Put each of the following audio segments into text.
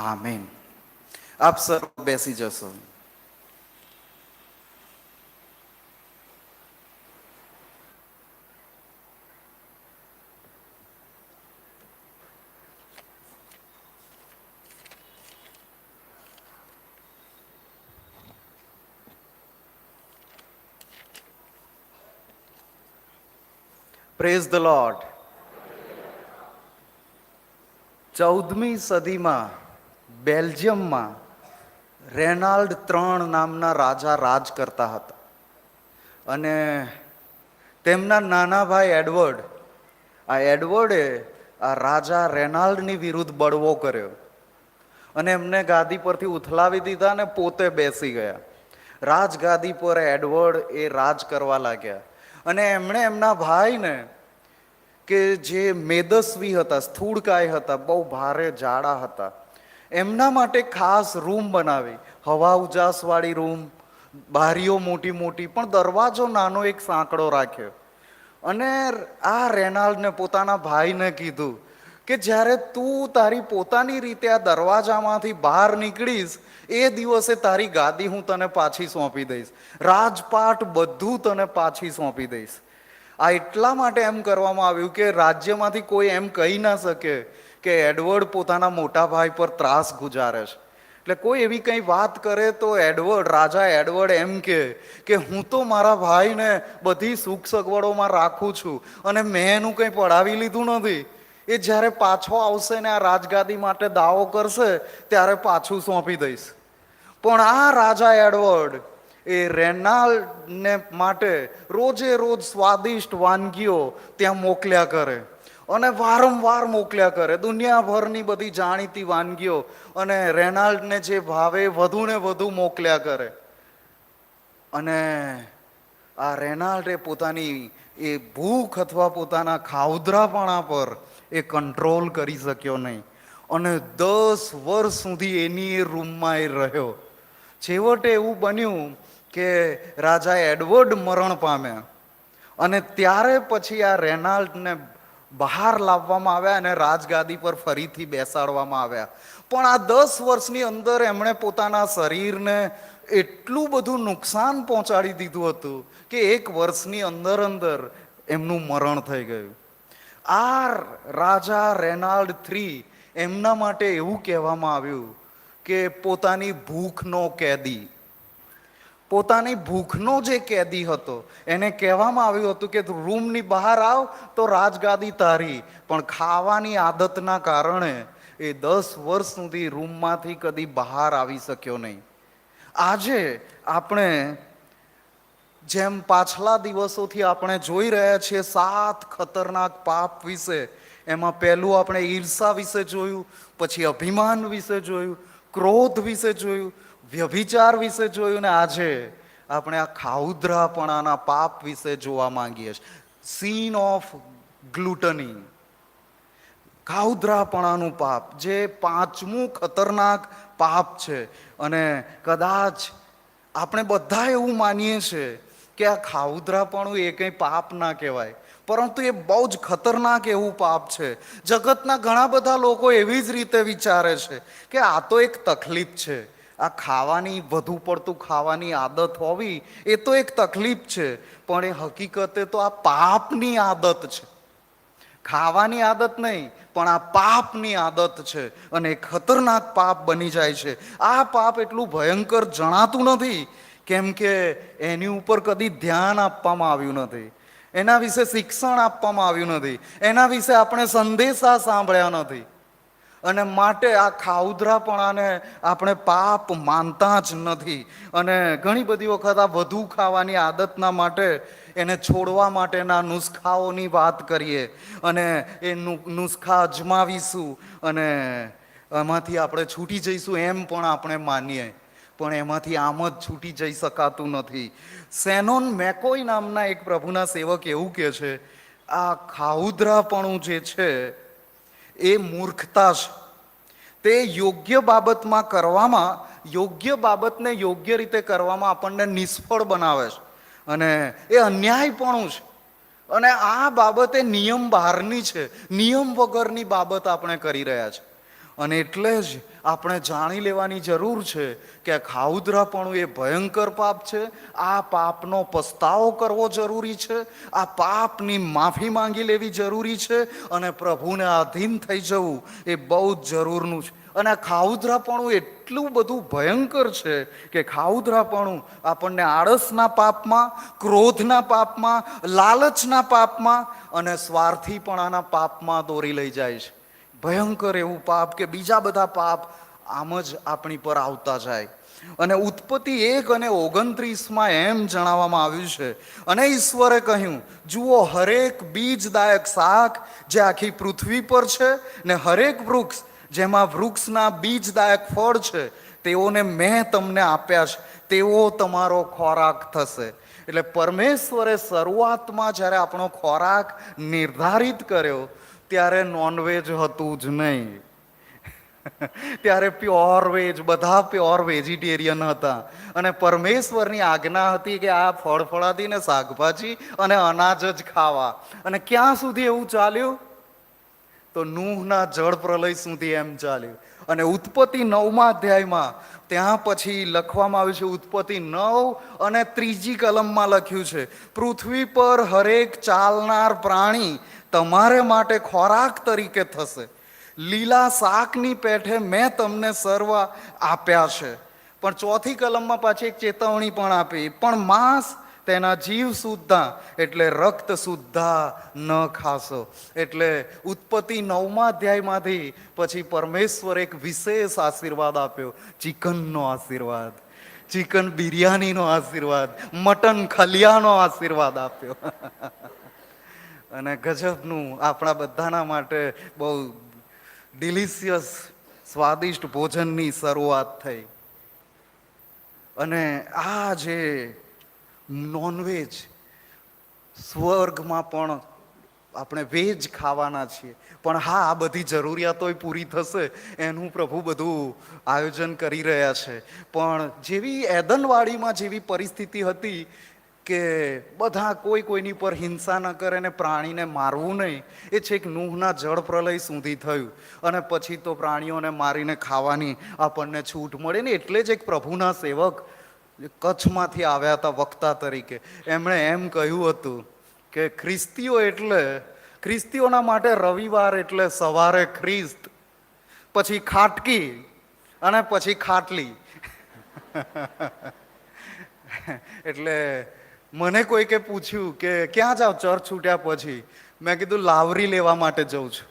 Amen. આપ સર્વ બેસી જશો. Praise the lord. 14મી સદીમાં બેલ્જિયમમાં રેનાલ્ડ III નામના રાજા રાજ કરતા હતા અને તેમના નાના ભાઈ એડવર્ડે આ રાજા રેનાલ્ડની વિરુદ્ધ બળવો કર્યો અને એમને ગાદી પરથી ઉથલાવી દીધા અને પોતે બેસી ગયા. રાજગાદી પર એડવર્ડ એ રાજ કરવા લાગ્યા અને એમણે એમના ભાઈને કે જે મેદસ્વી હતા, સ્થૂળકાય હતા, બહુ ભારે જાડા હતા, એમના માટે ખાસ રૂમ બનાવી, હવા ઉજાસવાળી રૂમ, બારીઓ મોટી મોટી, પણ દરવાજો નાનો એક સાંકડો રાખ્યો. અને આ રેનાલ્ડને પોતાના ભાઈને કીધું કે જ્યારે તું તારી પોતાની રીતે આ દરવાજામાંથી બહાર નીકળીશ એ દિવસે તારી ગાદી હું તને પાછી સોંપી દઈશ, રાજપાટ બધું તને પાછી સોંપી દઈશ. આ એટલા માટે એમ કરવામાં આવ્યું કે રાજ્યમાંથી કોઈ એમ કહી ના શકે કે એડવર્ડ પોતાના મોટા ભાઈ પર ત્રાસ ગુજારે છે. એટલે કોઈ એવી કંઈ વાત કરે તો રાજા એડવર્ડ એમ કે હું તો મારા ભાઈને બધી સુખ સગવડોમાં રાખું છું અને મેં એનું કંઈ પડાવી લીધું નથી. એ જ્યારે પાછો આવશે ને આ રાજગાદી માટે દાવો કરશે ત્યારે પાછું સોંપી દઈશ. પણ આ રાજા એડવર્ડ એ રેનાલ્ડને માટે રોજે રોજ સ્વાદિષ્ટ વાનગીઓ ત્યાં મોકલ્યા કરે અને વારંવાર મોકલ્યા કરે, દુનિયાભરની બધી જાણીતી વાનગીઓ, અને રેનાલ્ડને જે ભાવે વધુ ને વધુ મોકલ્યા કરે. અને આ રેનાલ્ડે પોતાની એ ભૂખ અથવા પોતાના ખાઉધરાપણા પર એ કંટ્રોલ કરી શક્યો નહીં અને 10 વર્ષ સુધી એની એ રૂમમાં એ રહ્યો. છેવટે એવું બન્યું કે રાજા એડવર્ડ મરણ પામ્યા અને ત્યારે પછી આ રેનાલ્ડને બહાર લાવવામાં આવ્યા અને રાજગાદી પર ફરીથી બેસાડવામાં આવ્યા. પણ આ 10 વર્ષની અંદર એમણે પોતાના શરીરને એટલું બધું નુકસાન પહોંચાડી દીધું હતું કે 1 વર્ષની અંદર એમનું મરણ થઈ ગયું. આ રાજા રેનાલ્ડ III એમના માટે એવું કહેવામાં આવ્યું કે પોતાની ભૂખનો કેદી, પોતાની ભૂખનો જે કેદી હતો એને કહેવામાં આવ્યું હતું કે રૂમની બહાર આવ તો રાજગાદી તારી, પણ ખાવાની આદતના કારણે એ 10 વર્ષ સુધી રૂમમાંથી કદી બહાર આવી શક્યો નહીં. આજે આપણે જેમ પાછલા દિવસોથી આપણે જોઈ રહ્યા છીએ 7 ખતરનાક પાપ વિશે, એમાં પહેલું આપણે ઈર્ષા વિશે જોયું, પછી અભિમાન વિશે જોયું, ક્રોધ વિશે જોયું, વ્યભિચાર વિશે જોયું, ને આજે આપણે આ ખાઉધરાપણાના પાપ વિશે જોવા માંગીએ છીએ. સીન ઓફ ગ્લુટની, ખાઉધરાપણાનું પાપ, જે 5મું ખતરનાક પાપ છે. અને કદાચ આપણે બધા એવું માનીએ છીએ કે આ ખાઉધરાપણું એ કંઈ પાપ ના કહેવાય, પરંતુ એ બહુ જ ખતરનાક એવું પાપ છે. જગતના ઘણા બધા લોકો એવી જ રીતે વિચારે છે કે આ તો એક તકલીફ છે, આ ખાવાની, વધુ પડતું ખાવાની આદત હોવી એ તો એક તકલીફ છે, પણ એ હકીકતે તો આ પાપની આદત છે. ખાવાની આદત નહીં, પણ આ પાપની આદત છે અને ખતરનાક પાપ બની જાય છે. આ પાપ એટલું ભયંકર જણાતું નથી કેમ કે એની ઉપર કદી ધ્યાન આપવામાં આવ્યું નથી, એના વિશે શિક્ષણ આપવામાં આવ્યું નથી, એના વિશે આપણે સંદેશા સાંભળ્યા નથી, અને માટે આ ખાઉધરાપણાને આપણે પાપ માનતા જ નથી. અને ઘણી બધી વખત આ વધુ ખાવાની આદતના માટે એને છોડવા માટેના નુસ્ખાઓની વાત કરીએ અને એ નુસ્ખા અજમાવીશું અને એમાંથી આપણે છૂટી જઈશું એમ પણ આપણે માનીએ, પણ એમાંથી આમ જ છૂટી જઈ શકાતું નથી. સેનોન મેકોય નામના એક પ્રભુના સેવક એવું કહે છે, આ ખાઉધરાપણું જે છે એ મૂર્ખતા છે. તે યોગ્ય બાબતમાં કરવામાં, યોગ્ય બાબતને યોગ્ય રીતે કરવામાં આપણને નિષ્ફળ બનાવે છે અને એ અન્યાયપણું છે. અને આ બાબત એ નિયમ બહારની છે, નિયમ વગરની બાબત આપણે કરી રહ્યા છે. અને એટલે જ આપણે જાણી લેવાની જરૂર છે કે આ ખાઉધરાપણું એ ભયંકર પાપ છે. આ પાપનો પસ્તાવો કરવો જરૂરી છે. આ પાપની માફી માંગી લેવી જરૂરી છે. અને પ્રભુને આધીન થઈ જવું એ બહુ જ જરૂરનું છે. અને આ ખાઉધરાપણું એટલું બધું ભયંકર છે કે ખાઉધરાપણું આપણને આળસના પાપમાં, ક્રોધના પાપમાં, લાલચના પાપમાં અને સ્વાર્થીપણાના પાપમાં દોરી લઈ જાય છે. ભયંકર એવું પાપ કે બીજા બધા પાપ આમ જ આપણી પર આવતા જાય. અને ઉત્પત્તિ 1 અને 29 એમ જણાવવામાં આવ્યું છે, અને ઈશ્વરે કહ્યું, જુઓ, હરેક બીજદાયક શાક જે આખી પૃથ્વી પર છે ને હરેક વૃક્ષ જેમાં વૃક્ષના બીજદાયક ફળ છે તેઓને મેં તમને આપ્યા છે, તેઓ તમારો ખોરાક થશે. એટલે પરમેશ્વરે શરૂઆતમાં જ્યારે આપણો ખોરાક નિર્ધારિત કર્યો ત્યારે નોનવેજ હતું જ નહીં. ત્યારે પ્યોર વેજ, બધા પ્યોર વેજીટેરિયન હતા. અને પરમેશ્વરની આજ્ઞા હતી કે આ ફળફળાદી ને શાકભાજી અને અનાજ જ ખાવા. અને ક્યાં સુધી એવું ચાલ્યું? તો નૂહના જળ પ્રલય સુધી એમ ચાલ્યું. અને ઉત્પત્તિ 9મા અધ્યાયમાં ત્યાં પછી લખવામાં આવ્યું છે, ઉત્પત્તિ 9 અને 3જી કલમમાં લખ્યું છે, પૃથ્વી પર હરેક ચાલનાર પ્રાણી તમારે માટે ખોરાક તરીકે થશે. લીલા શાકની પેઠે મેં તમને સર્વ આપ્યા છે. પણ 4થી કલમમાં પાછી એક ચેતવણી પણ આપી, પણ માંસ તેના જીવ સુદ્ધા એટલે રક્ત સુદ્ધા ન ખાશો. એટલે ઉત્પત્તિ 9મા અધ્યાયમાંથી પછી પરમેશ્વર એક વિશેષ આશીર્વાદ આપ્યો, ચિકનનો આશીર્વાદ, ચિકન બિરયાનીનો આશીર્વાદ, મટન ખલિયાનો આશીર્વાદ આપ્યો. અને ગજબનું આપણા બધાના માટે બહુ ડિલિશિયસ સ્વાદિષ્ટ ભોજનની શરૂઆત થઈ. અને આ જે નોનવેજ, સ્વર્ગમાં પણ આપણે વેજ ખાવાના છીએ. પણ હા, આ બધી જરૂરિયાતો પૂરી થશે એનું પ્રભુ બધું આયોજન કરી રહ્યા છે. પણ જેવી એદનવાડીમાં જેવી પરિસ્થિતિ હતી કે બધા કોઈની પર હિંસા ન કરે ને પ્રાણીને મારવું નહીં, એ છેક નૂહના જળ પ્રલય સુધી થયું. અને પછી તો પ્રાણીઓને મારીને ખાવાની આપણને છૂટ મળે ને. એટલે જ એક પ્રભુના સેવક કચ્છમાંથી આવ્યા હતા વક્તા તરીકે. એમણે એમ કહ્યું હતું કે ખ્રિસ્તીઓના માટે રવિવાર એટલે સવારે ખ્રિસ્ત, પછી ખાટકી અને પછી ખાટલી. એટલે મને કોઈકે પૂછ્યું કે ક્યાં જાવ ચર્ચ છૂટ્યા પછી? મેં કીધું લાવરી લેવા માટે જઉં છું.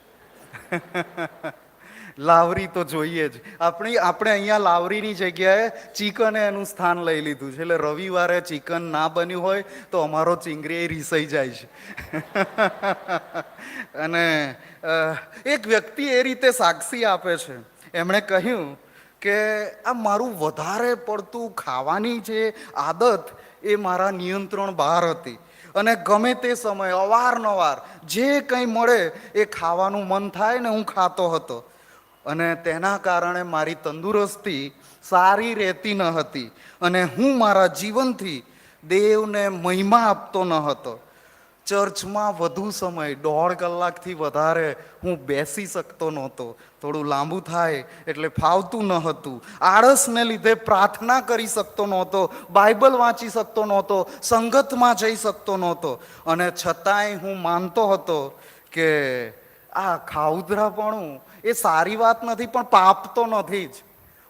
લાવરી તો જોઈએ જ. આપણે અહીંયા લાવરીની જગ્યાએ ચિકને એનું સ્થાન લઈ લીધું છે. એટલે રવિવારે ચિકન ના બન્યું હોય તો અમારો ચીંગરી રીસાઈ જાય છે. અને એક વ્યક્તિ એ રીતે સાક્ષી આપે છે. એમણે કહ્યું કે આ મારું વધારે પડતું ખાવાની જે આદત એ મારા નિયંત્રણ બહાર હતી. અને ગમે તે સમયે અવારનવાર જે કંઈ મળે એ ખાવાનું મન થાય ને હું ખાતો હતો. અને તેના કારણે મારી તંદુરસ્તી સારી રહેતી ન હતી. અને હું મારા જીવનથી દેવને મહિમા આપતો ન હતો. ચર્ચમાં વધુ સમય 1.5 કલાકથી વધારે હું બેસી શકતો નહોતો. થોડું લાંબુ થાય એટલે ફાવતું ન હતું. આળસને લીધે પ્રાર્થના કરી શકતો નહોતો, બાઇબલ વાંચી શકતો નહોતો, સંગતમાં જઈ શકતો નહોતો. અને છતાંય હું માનતો હતો કે આ ખાઉધરાપણું એ સારી વાત નથી, પણ પાપ તો નથી જ.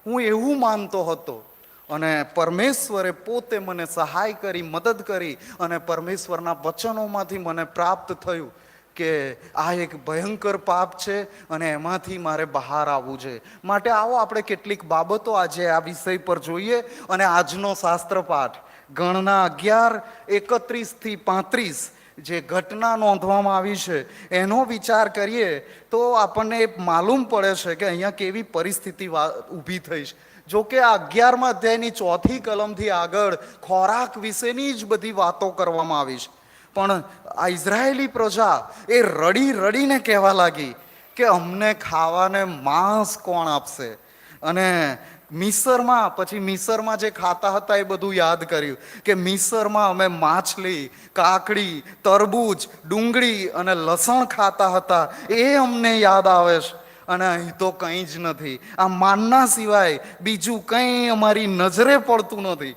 હું એવું માનતો હતો. અને પરમેશ્વરે પોતે મને સહાય કરી, મદદ કરી. અને પરમેશ્વરના વચનોમાંથી મને પ્રાપ્ત થયું કે આ એક ભયંકર પાપ છે અને એમાંથી મારે બહાર આવવું છે. માટે આવો આપણે કેટલીક બાબતો આજે આ વિષય પર જોઈએ. અને આજનો શાસ્ત્ર પાઠ ગણના 11:31-35 જે ઘટના નોંધવામાં આવી છે એનો વિચાર કરીએ તો આપણને એ માલુમ પડે છે કે અહીંયા કેવી પરિસ્થિતિ ઊભી થઈ છે. જોકે આ 11મા અધ્યાયની 4થી કલમથી આગળ ખોરાક વિશેની જ બધી વાતો કરવામાં આવી છે. પણ આ ઇઝરાયેલી પ્રજા એ રડી રડીને કહેવા લાગી કે અમને ખાવાને માંસ કોણ આપશે? અને મિસરમાં જે ખાતા હતા એ બધું યાદ કર્યું કે મિસરમાં અમે માછલી, કાકડી, તરબૂચ, ડુંગળી અને લસણ ખાતા હતા. એ અમને યાદ આવે છે. અને અહીં તો કંઈ જ નથી. આ માનના સિવાય બીજું કંઈ અમારી નજરે પડતું નથી.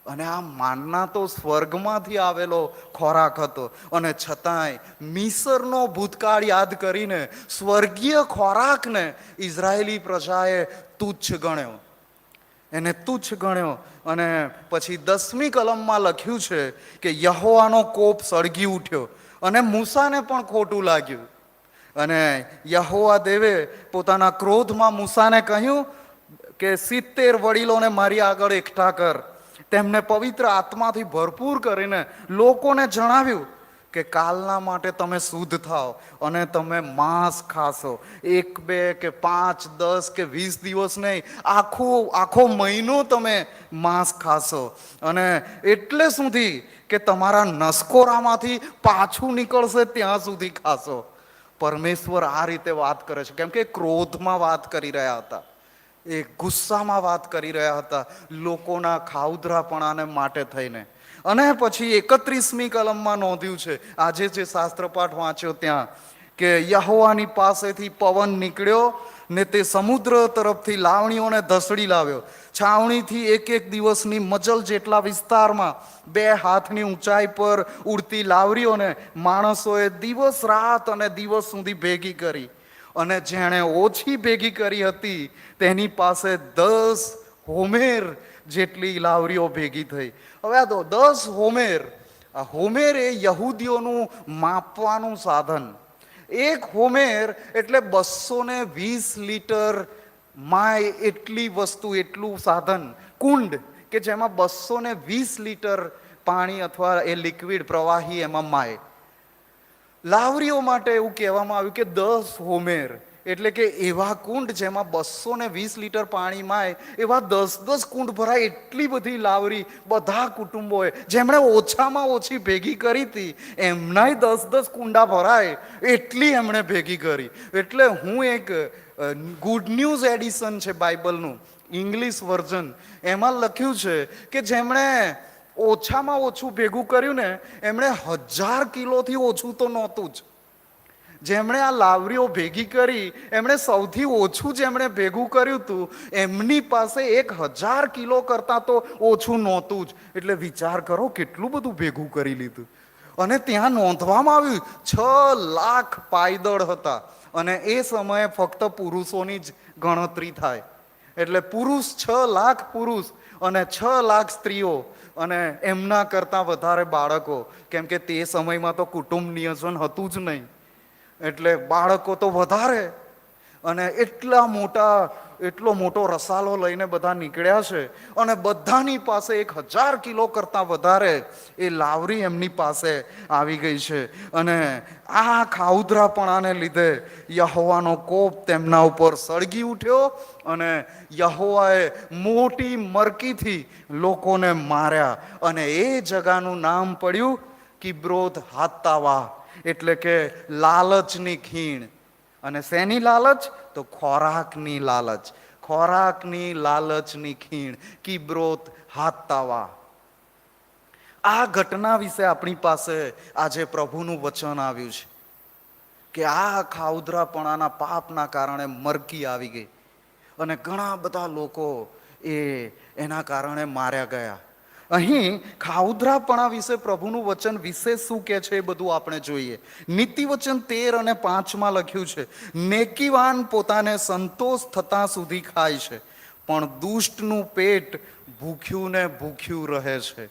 અને આ માનના તો સ્વર્ગમાંથી આવેલો ખોરાક હતો, અને છતાંય મિસરનો ભૂતકાળ યાદ કરીને સ્વર્ગીય ખોરાકને ઇઝરાયેલી પ્રજાએ તુચ્છ ગણ્યો, એને તુચ્છ ગણ્યો. અને પછી 10મી કલમમાં લખ્યું છે કે યહોવાનો કોપ સળગી ઉઠ્યો અને મૂસાને પણ ખોટું લાગ્યું. અને યહોવા દેવે પોતાના ક્રોધમાં મૂસાને કહ્યું કે 70 વડીલોને મારી આગળ એકઠા કર. તેમને પવિત્ર આત્માથી ભરપૂર કરીને લોકોને જણાવ્યું કે કાલના માટે તમે શુદ્ધ થાઓ અને તમે માંસ ખાશો. 1, 2 કે 5, 10 કે 20 દિવસ નહીં, આખો મહિનો તમે માંસ ખાશો. અને એટલે સુધી કે તમારા નસકોરામાંથી પાછું નીકળશે ત્યાં સુધી ખાશો. પરમેશ્વર આ રીતે વાત કરે છે, કેમ કે ક્રોધમાં વાત કરી રહ્યા હતા, એ ગુસ્સામાં વાત કરી રહ્યા હતા લોકોના ખાઉધરાપણાને માટે થઈને. અને પછી 31મી કલમમાં નોંધ્યું છે, આજે જે શાસ્ત્રપાઠ વાંચ્યો ત્યાં, કે યહોવાની પાસેથી પવન નીકળ્યો ને તે સમુદ્ર તરફથી લાવણીઓને ધસડી લાવ્યો. છાવણીથી 1 દિવસની મજલ જેટલા વિસ્તારમાં 2 હાથની ઊંચાઈ પર ઉડતી લાવરીઓને માણસોએ દિવસ રાત અને દિવસ સુધી ભેગી કરી. અને જેણે ઓછી ભેગી કરી હતી તેની પાસે 10 હોમેર જેટલી લાવરીઓ ભેગી થઈ. હવે આ તો 10 હોમેર, આ હોમેર એ યહૂદીઓનું માપવાનું સાધન. 1 હોમેર એટલે 220 લીટર માય એટલી વસ્તુ, એટલું સાધન, કુંડ કે જેમાં 220 લીટર પાણી અથવા એ લિક્વિડ પ્રવાહી એમાં માય. લાવરીઓ માટે એવું કહેવામાં આવ્યું કે 10 હોમેર એટલે કે એવા કુંડ જેમાં 220 લીટર પાણી માય, એવા 10 કુંડ ભરાય. એટલી બધી લાવરી બધા કુટુંબોએ, જેમણે ઓછામાં ઓછી ભેગી કરી હતી, એમનાય 10 કુંડા ભરાય એટલી એમણે ભેગી કરી. એટલે હું એક ગુડ ન્યૂઝ એડિશન છે બાઇબલનું, ઇંગ્લિશ વર્ઝન, એમાં લખ્યું છે કે જેમણે ઓછામાં ઓછું ભેગું કર્યું ને એમણે 1000 કિલોથી ઓછું તો નહોતું જ. જેમણે આ લાવરીઓ ભેગી કરી એમણે સૌથી ઓછું જેમણે ભેગું કર્યું હતું એમની પાસે 1000 કિલો કરતાં તો ઓછું નહોતું જ. એટલે વિચાર કરો કેટલું બધું ભેગું કરી લીધું. અને ત્યાં નોંધવામાં આવ્યું 6 લાખ પાયદળ હતા, અને એ સમયે ફક્ત પુરુષોની જ ગણતરી થાય. એટલે પુરુષ 6 લાખ પુરુષ અને 6 લાખ સ્ત્રીઓ, અને એમના કરતાં વધારે બાળકો, કેમ કે તે સમયમાં તો કુટુંબ નિયોજન હતું જ નહીં, એટલે બાળકો તો વધારે. અને એટલો મોટો રસાલો લઈને બધા નીકળ્યા છે, અને બધાની પાસે 1000 કિલો કરતાં વધારે એ લાવરી એમની પાસે આવી ગઈ છે. અને આ ખાઉધરાપણાને લીધે યહોવાનો કોપ તેમના ઉપર સળગી ઉઠ્યો, અને યહોવાએ મોટી મરકીથી લોકોને માર્યા, અને એ જગાનું નામ પડ્યું કિબ્રોત હાત્તાવા, એટલે કે લાલચની ખીણ. અને શેની લાલચ? તો ખોરાકની લાલચ. ખોરાકની લાલચની ખીણ, કિબ્રોત હાત્તાવા. આ ઘટના વિશે આપણી પાસે આજે પ્રભુનું વચન આવ્યું છે કે આ ખાઉધરાપણાના પાપના કારણે મરકી આવી ગઈ, અને ઘણા બધા લોકો એના કારણે માર્યા ગયા. અહીં ખાઉધરાપણા વિશે પ્રભુનું વચન વિશેષ શું કહે છે એ બધું આપણે જોઈએ. નીતિવચન 13 અને 5માં લખ્યું છે, નેકીવાન પોતાને સંતોષ થતા સુધી ખાય છે, પણ દુષ્ટનું પેટ ભૂખ્યું ને ભૂખ્યું રહે છે.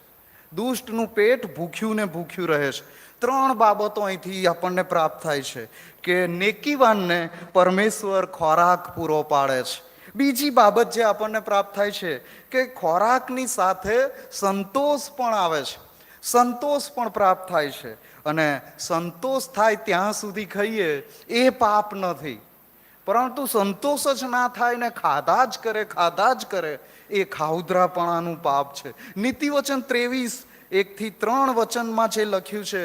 દુષ્ટનું પેટ ભૂખ્યું ને ભૂખ્યું રહે છે. 3 બાબતો અહીંથી આપણને પ્રાપ્ત થાય છે કે નેકીવાનને પરમેશ્વર ખોરાક પૂરો પાડે છે. બીજી બાબત જે આપણને પ્રાપ્ત થાય છે કે ખોરાકની સાથે સંતોષ પણ આવે છે, સંતોષ પણ પ્રાપ્ત થાય છે. અને સંતોષ થાય ત્યાં સુધી ખાઈએ એ પાપ નથી, પરંતુ સંતોષ જ ના થાય ને ખાધા જ કરે એ ખાઉધરાપણાનું પાપ છે. નીતિવચન 23 1થી 3 વચનમાં જે લખ્યું છે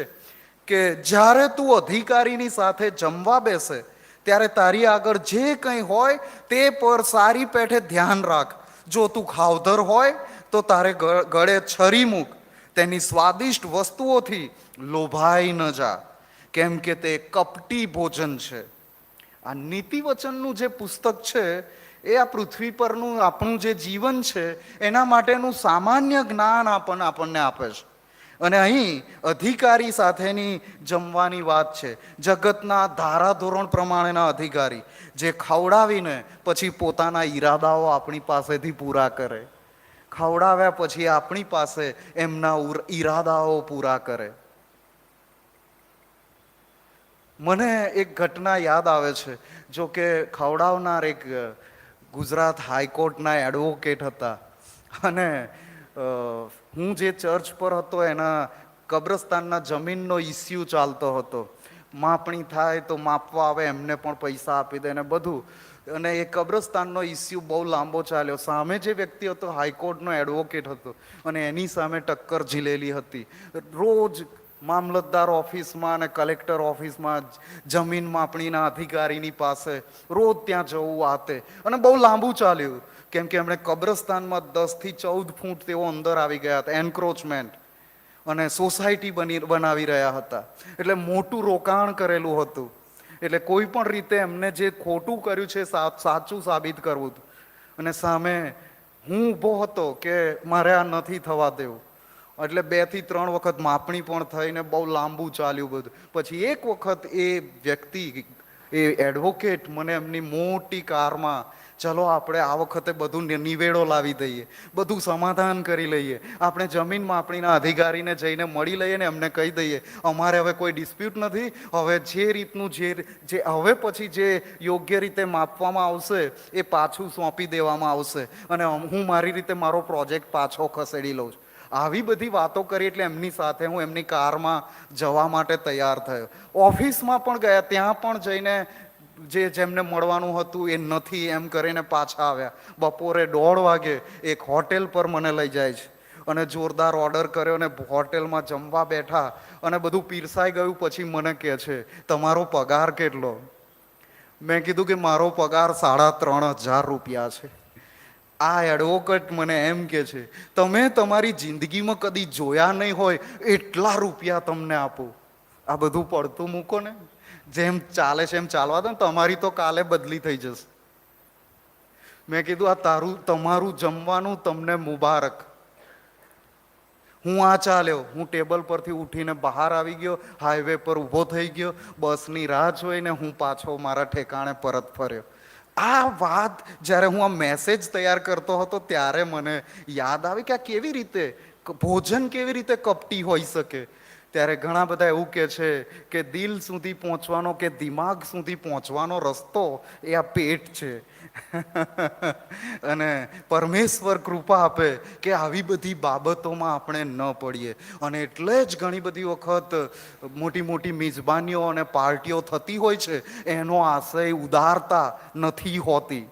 કે જ્યારે તું અધિકારીની સાથે જમવા બેસે ત્યારે તારી આગળ જે કંઈ હોય તે પર સારી પેઠે ધ્યાન રાખ. જો તું ખાઉધર હોય તો તારે ગળે છરી મૂક. તેની સ્વાદિષ્ટ વસ્તુઓથી લોભાઈ ન જા, કેમ કે તે કપટી ભોજન છે. આ નીતિ વચનનું જે પુસ્તક છે એ આ પૃથ્વી પરનું આપણું જે જીવન છે એના માટેનું સામાન્ય જ્ઞાન આપણને આપે છે. અને અહીં અધિકારી સાથેની જમવાની વાત છે. જગતના ધારાધોરણ પ્રમાણેના અધિકારી જે ખવડાવીને પછી પોતાના ઈરાદાઓ આપણી પાસેથી પૂરા કરે, ખવડાવ્યા પછી આપણી પાસે એમના ઈરાદાઓ પૂરા કરે. મને એક ઘટના યાદ આવે છે. જો કે ખવડાવનાર એક ગુજરાત હાઈકોર્ટના એડવોકેટ હતા અને હું જે ચર્ચ પર હતો એના કબ્રસ્તાનના જમીનનો ઇસ્યુ ચાલતો હતો. માપણી થાય તો માપવા આવે એમને પણ પૈસા આપી દે ને બધું. અને એ કબ્રસ્તાનનો ઇસ્યુ બહુ લાંબો ચાલ્યો. સામે જે વ્યક્તિ હતો હાઈકોર્ટનો એડવોકેટ હતો અને એની સામે ટક્કર ઝીલેલી હતી. રોજ મામલતદાર ઓફિસમાં અને કલેક્ટર ઓફિસમાં જમીન માપણીના અધિકારીની પાસે રોજ ત્યાં જવું આતે અને બહુ લાંબુ ચાલ્યું. કેમ કે એમણે કબ્રસ્તાનમાં 10 થી 14 ફૂટ તેઓ અંદર આવી ગયા હતા, એન્ક્રોચમેન્ટ, અને સોસાયટી બનાવી રહ્યા હતા. એટલે મોટું રોકાણ કરેલું હતું. એટલે કોઈ પણ રીતે એમને જે ખોટું કર્યું છે સાચું સાબિત કરવું હતું. અને સામે હું ઊભો હતો કે મારે આ નથી થવા દેવું. એટલે 2 થી 3 વખત માપણી પણ થઈને બહુ લાંબુ ચાલ્યું બધું. પછી એક વખત એ વ્યક્તિ, એ એડવોકેટ મને એમની મોટી કારમાં, ચલો આપણે આ વખતે બધું નિવેડો લાવી દઈએ, બધું સમાધાન કરી લઈએ, આપણે જમીન માપણીના અધિકારીને જઈને મળી લઈએ ને એમને કહી દઈએ અમારે હવે કોઈ ડિસ્પ્યુટ નથી, હવે જે રીતનું જે હવે પછી જે યોગ્ય રીતે માપવામાં આવશે એ પાછું સોંપી દેવામાં આવશે અને હું મારી રીતે મારો પ્રોજેક્ટ પાછો ખસેડી લઉં છું. આવી બધી વાતો કરી એટલે એમની સાથે હું એમની કારમાં જવા માટે તૈયાર થયો. ઓફિસમાં પણ ગયા, ત્યાં પણ જઈને જેમને મળવાનું હતું એ નથી એમ કરીને પાછા આવ્યા. બપોરે 1:30 વાગે એક હોટેલ પર મને લઈ જાય છે અને જોરદાર ઓર્ડર કર્યો અને હોટેલમાં જમવા બેઠા અને બધું પીરસાઈ ગયું. પછી મને કહે છે તમારો પગાર કેટલો? મેં કીધું કે મારો પગાર 3,500 રૂપિયા છે. આ એડવોકેટ મને એમ કે છે તમે તમારી જિંદગીમાં કદી જોયા નહીં હોય એટલા રૂપિયા તમને આપો. આ બધું પડતું મૂકો ને, જેમ ચાલે છે એમ ચાલવા દો ને, તમારી તો કાલે બદલી થઈ જશે. મેં કીધું આ તમારું જમવાનું તમને મુબારક. હું આ ચાલ્યો, હું ટેબલ પરથી ઉઠીને બહાર આવી ગયો, હાઈવે પર ઊભો થઈ ગયો, બસની રાહ જોઈને હું પાછો મારા ઠેકાણે પરત ફર્યો. આ વાત જ્યારે હું આ મેસેજ તૈયાર કરતો હતો ત્યારે મને યાદ આવી કે આ કેવી રીતે ભોજન કેવી રીતે કપટી હોઈ શકે. ત્યારે ઘણા બધા એવું કહે છે કે દિલ સુધી પહોંચવાનો કે દિમાગ સુધી પહોંચવાનો રસ્તો એ આ પેટ છે. અને પરમેશ્વર કૃપા આપે કે આવી બધી બાબતોમાં આપણે ન પડીએ. અને એટલે જ ઘણી બધી વખત મોટી મોટી મિજબાનીઓ અને પાર્ટીઓ થતી હોય છે, એનો આશય ઉદારતા નથી હોતી.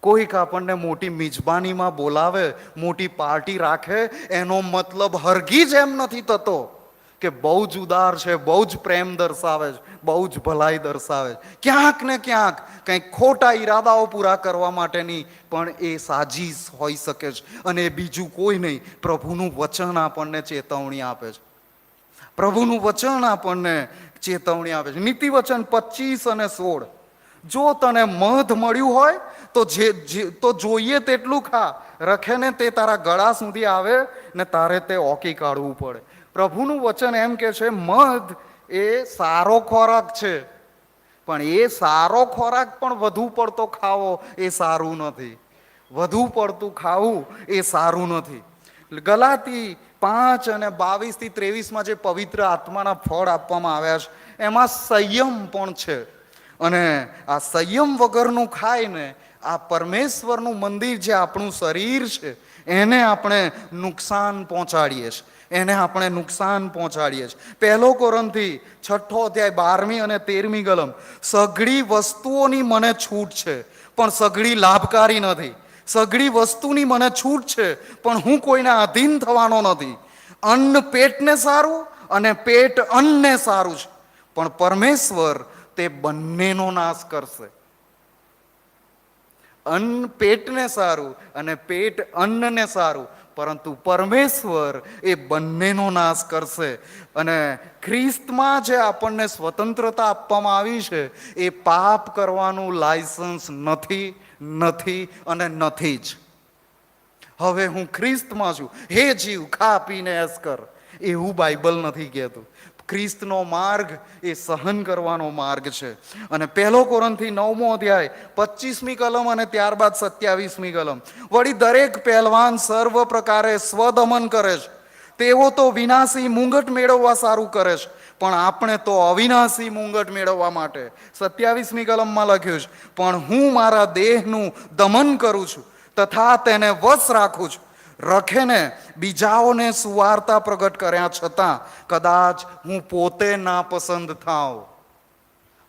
કોઈક આપણને મોટી મિજબાનીમાં બોલાવે, મોટી પાર્ટી રાખે, એનો મતલબ હરગીજ એમ નથી થતો કે બહુ જ ઉદાર છે, બહુ જ પ્રેમ દર્શાવે છે, બહુ જ ભલાઈ દર્શાવે છે. ક્યાંક ને ક્યાંક કંઈક ખોટા ઈરાદાઓ પૂરા કરવા માટેની પણ એ સાજીશ હોઈ શકે છે. અને એ બીજું કોઈ નહીં, પ્રભુનું વચન આપણને ચેતવણી આપે છે. પ્રભુનું વચન આપણને ચેતવણી આપે છે. નીતિ વચન 25 અને 16, જો તને મધ મળ્યું હોય તો જોઈએ તેટલું ખા, રખે ને તે તારા ગળા સુધી આવે ને તારે તે ઓકી કાઢવું પડે. પ્રભુનું વચન એમ કે છે મધ એ સારો ખોરાક છે, પણ એ સારો ખોરાક પણ વધુ પડતો ખાવો એ સારું નથી. વધુ પડતું ખાવું એ સારું નથી. ગલાતી 5 અને 22 થી 23 જે પવિત્ર આત્માના ફળ આપવામાં આવ્યા છે એમાં સંયમ પણ છે. અને આ સંયમ વગરનું ખાઈને આ પરમેશ્વરનું મંદિર જે આપણું શરીર છે એને આપણે નુકસાન પહોંચાડીએ છીએ. એને આપણે નુકસાન પહોંચાડીએ છીએ. 1 કોરિન્થી 6 અધ્યાય 12મી અને 13મી કલમ, સઘળી વસ્તુઓની મને છૂટ છે પણ સઘળી લાભકારી નથી. સઘળી વસ્તુની મને છૂટ છે પણ હું કોઈને અધીન થવાનો નથી. અન્ન પેટને સારું અને પેટ અન્નને સારું છે, પણ પરમેશ્વર તે બંનેનો નાશ કરશે. અન્ન પેટને સારું અને પેટ અન્નને સારું, પરંતુ પરમેશ્વર એ બંનેનો નાશ કરશે. અને ખ્રિસ્તમાં જે આપણને સ્વતંત્રતા આપવામાં આવી છે એ પાપ કરવાનું લાયસન્સ નથી, નથી અને નથી જ. હવે હું ખ્રિસ્તમાં છું, હે જીવ ખા પીને એશ કર, એવું બાઇબલ નથી કહેતું. ખ્રિસ્તનો માર્ગ એ સહન કરવાનો માર્ગ છે. અને 1 કોરિન્થી 9મો અધ્યાય 25મી કલમ અને ત્યારબાદ 27મી કલમ, વળી દરેક પહેલવાન સર્વ પ્રકારે સ્વદમન કરે છે. તેઓ તો વિનાશી મુંગટ મેળવવા સારું કરે છે, પણ આપણે તો અવિનાશી મુંગટ મેળવવા માટે. 27મી કલમમાં લખ્યું છે, પણ હું મારા દેહનું દમન કરું છું તથા તેને વશ રાખું છું, રખેને બીજાઓને સુવાર્તા પ્રગટ કર્યા છતાં કદાચ હું પોતે નાપસંદ થાઉં.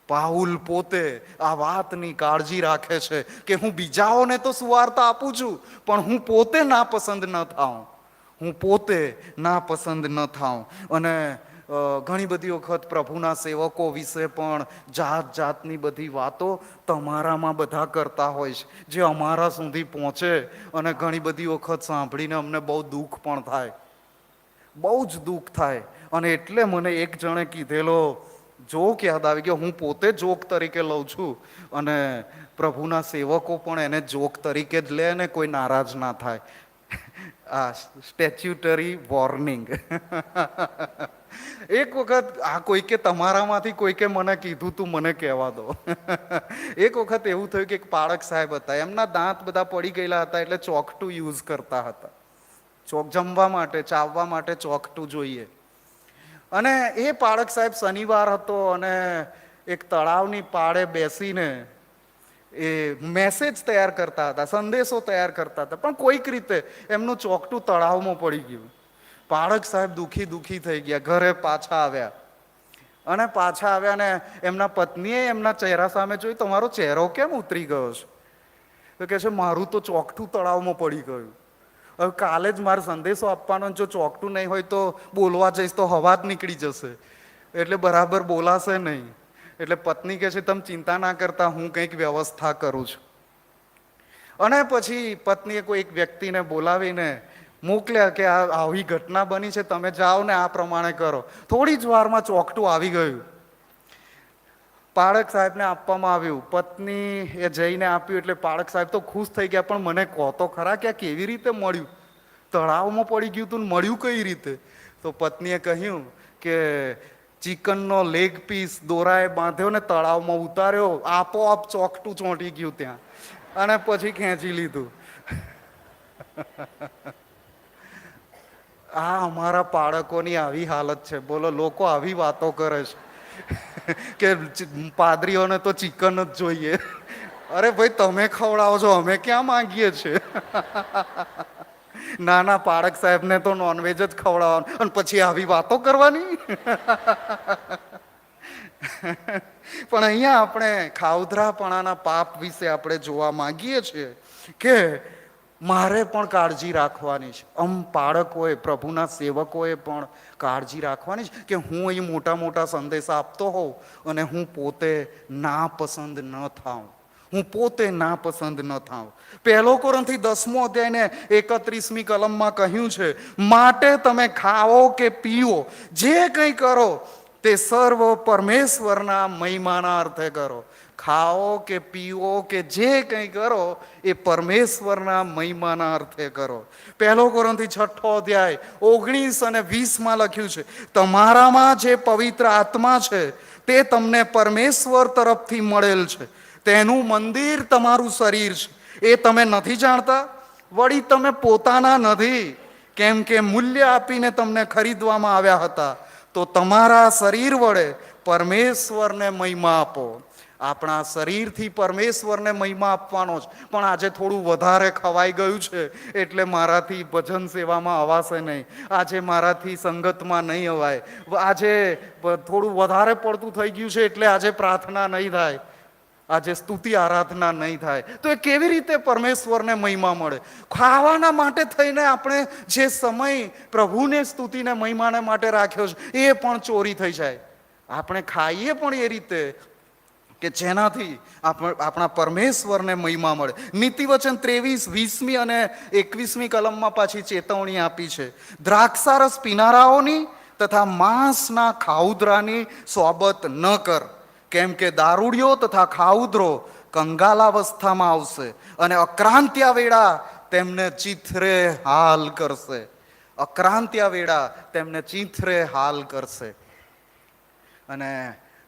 પાઉલ પોતે આ વાતની કાળજી રાખે છે કે હું બીજાઓને તો સુવાર્તા આપું છું, પણ હું પોતે નાપસંદ ન થાઉં, હું પોતે નાપસંદ ન થાઉં. અને ઘણી બધી વખત પ્રભુના સેવકો વિશે પણ જાત જાતની બધી વાતો તમારામાં બધા કરતા હોય છે, જે અમારા સુધી પહોંચે. અને ઘણી બધી વખત સાંભળીને અમને બહુ દુઃખ પણ થાય, બહુ જ દુઃખ થાય. અને એટલે મને એક જણે કીધેલો જોક યાદ આવી ગયો. હું પોતે જોક તરીકે લઉં છું અને પ્રભુના સેવકો પણ એને જોક તરીકે જ લે ને કોઈ નારાજ ના થાય. આ સ્ટેચ્યુટરી વોર્નિંગ. એક વખત આ કોઈકે તમારામાંથી કોઈકે મને કીધું તું, મને કહેવા દો. એક વખત એવું થયું કે એક પાળક સાહેબ હતા, એમના દાંત બધા પડી ગયેલા હતા, એટલે ચોકટું યુઝ કરતા હતા. જમવા માટે, ચાવવા માટે ચોકટું જોઈએ. અને એ પાળક સાહેબ શનિવાર હતો અને એક તળાવની પાળે બેસીને એ મેસેજ તૈયાર કરતા હતા, સંદેશો તૈયાર કરતા હતા, પણ કોઈક રીતે એમનું ચોકટું તળાવમાં પડી ગયું. પાળક સાહેબ દુઃખી થઈ ગયા, ઘરે પાછા આવ્યા. અને પાછા આવ્યા ને એમના પત્નીએ એમના ચહેરા સામે જોયું, તમારો ચહેરો કેમ ઉતરી ગયો છે? તો કહે છે, મારું તો ચોકટું તળાવમાં પડી ગયું. હવે કાલે જ મારે સંદેશો આપવાનો, જો ચોકટું નહીં હોય તો બોલવા જઈશ તો હવા જ નીકળી જશે, એટલે બરાબર બોલાશે નહીં. એટલે પત્ની કહે છે, તમે ચિંતા ના કરતા, હું કંઈક વ્યવસ્થા કરું છું. અને પછી પત્નીએ કોઈ એક વ્યક્તિને બોલાવીને મોકલ્યા કે આવી ઘટના બની છે, તમે જાઓ ને આ પ્રમાણે કરો. થોડી જ વારમાં ચોકટું આવી ગયું, પાળક સાહેબને આપવામાં આવ્યું. પત્ની એ જઈને આપ્યું એટલે પાળક સાહેબ તો ખુશ થઈ ગયા, પણ મને કહો તો ખરા કે આ કેવી રીતે મળ્યું? તળાવમાં પડી ગયું તું, મળ્યું કઈ રીતે? તો પત્નીએ કહ્યું કે ચિકનનો લેગ પીસ દોરાએ બાંધ્યો ને તળાવમાં ઉતાર્યો, આપોઆપ ચોકટું ચોંટી ગયું ત્યાં, અને પછી ખેંચી લીધું. આ અમારા બાળકોની આવી હાલત છે. બોલો, લોકો આવી વાતો કરે છે કે પાદરીઓને તો ચિકન જ જોઈએ. અરે ભાઈ, તમે ખવડાવો છો, અમે ક્યાં માંગીએ છીએ? નાના પાળક સાહેબને તો નોનવેજ જ ખવડાવવાનું, અને પછી આવી વાતો કરવાની. પણ અહીંયા આપણે ખાઉધરાપણાના પાપ વિશે આપણે જોવા માંગીએ છીએ કે મારે પણ કાળજી રાખવાની છે. બાળકોએ, પ્રભુના સેવકોએ પણ કાળજી રાખવાની છે કે હું અહીં મોટા મોટા સંદેશા આપતો હોઉં અને હું પોતે નાપસંદ ન થાઉં, હું પોતે નાપસંદ ન થાઉં. 1 કોરિન્થી 10મો અધ્યાયને 31મી કલમમાં કહ્યું છે, માટે તમે ખાઓ કે પીઓ, જે કંઈ કરો તે સર્વ પરમેશ્વરના મહિમાના અર્થે કરો. ખાઓ કે પીઓ કે જે કંઈ કરો એ પરમેશ્વરના મહિમાના અર્થે કરો. 1 કોરિન્થી 6 અધ્યાય 19 અને 20માં લખ્યું છે, તમારામાં જે પવિત્ર આત્મા છે તે તમને પરમેશ્વર તરફથી મળેલ છે, તેનું મંદિર તમારું શરીર છે, એ તમે નથી જાણતા? વળી તમે પોતાના નથી, કેમ કે મૂલ્ય આપીને તમને ખરીદવામાં આવ્યા હતા. તો તમારા શરીર વડે પરમેશ્વરને મહિમા આપો. આપણા શરીરથી પરમેશ્વરને મહિમા આપવાનો છે. પણ આજે થોડું વધારે ખવાઈ ગયું છે એટલે મારાથી ભજન સેવામાં અવાશે નહીં, આજે મારાથી સંગતમાં નહીં અવાય, આજે થોડું વધારે પડતું થઈ ગયું છે એટલે આજે પ્રાર્થના નહીં થાય, આજે સ્તુતિ આરાધના નહીં થાય. તો એ કેવી રીતે પરમેશ્વરને મહિમા મળે? ખાવાના માટે થઈને આપણે જે સમય પ્રભુને સ્તુતિને મહિમાને માટે રાખ્યો છે એ પણ ચોરી થઈ જાય. આપણે ખાઈએ પણ એ રીતે કે જેનાથી આપણા પરમેશ્વરને મહિમા મળે. નીતિવચન 23, 20મી અને 21મી કલમમાં પાછી ચેતવણી આપી છે. દ્રાક્ષારસ પીનારાઓની તથા માંસના ખાઉદરાની સોબત ન કર, કેમ કે દારૂડિયો તથા ખાઉદરો કંગાલાવસ્થામાં આવશે અને અક્રાંત્યા વેળા તેમને ચીથરે હાલ કરશે. અક્રાંત્યા વેળા તેમને ચીથરે હાલ કરશે. અને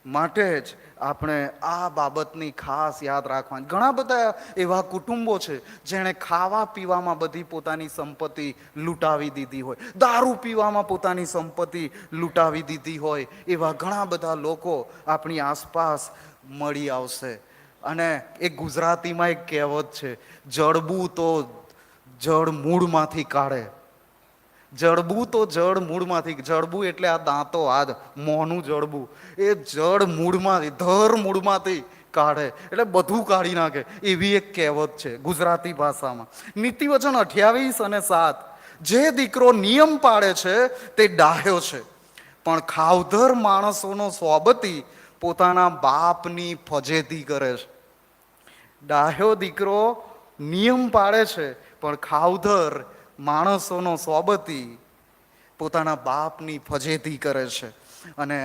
માટે જ આપણે આ બાબતની ખાસ યાદ રાખવાની. ઘણા બધા એવા કુટુંબો છે જેણે ખાવા પીવામાં બધી પોતાની સંપત્તિ લૂંટાવી દીધી હોય, દારૂ પીવામાં પોતાની સંપત્તિ લૂંટાવી દીધી હોય. એવા ઘણા બધા લોકો આપણી આસપાસ મળી આવશે. અને એક ગુજરાતીમાં એક કહેવત છે, જડબું તો જડ મૂળમાંથી કાઢે. જડબું તો જડ મૂળમાંથી, જડબું એટલે આ દાંતો, આ મોંનું જડબું, એ જડ મૂળમાંથી, ધર મૂળમાંથી કાઢે એટલે બધું કાઢી નાખે. એવી એક કહેવત છે ગુજરાતી ભાષામાં. નીતિવચન 28 અને 7, જે દીકરો નિયમ પાળે છે તે ડાહ્યો છે, પણ ખાવધર માણસોનો સોબતી પોતાના બાપની ફજેતી કરે છે. ડાહ્યો દીકરો નિયમ પાળે છે, પણ ખાવધર માણસોનો સોબતી પોતાના બાપની ફજેતી કરે છે. અને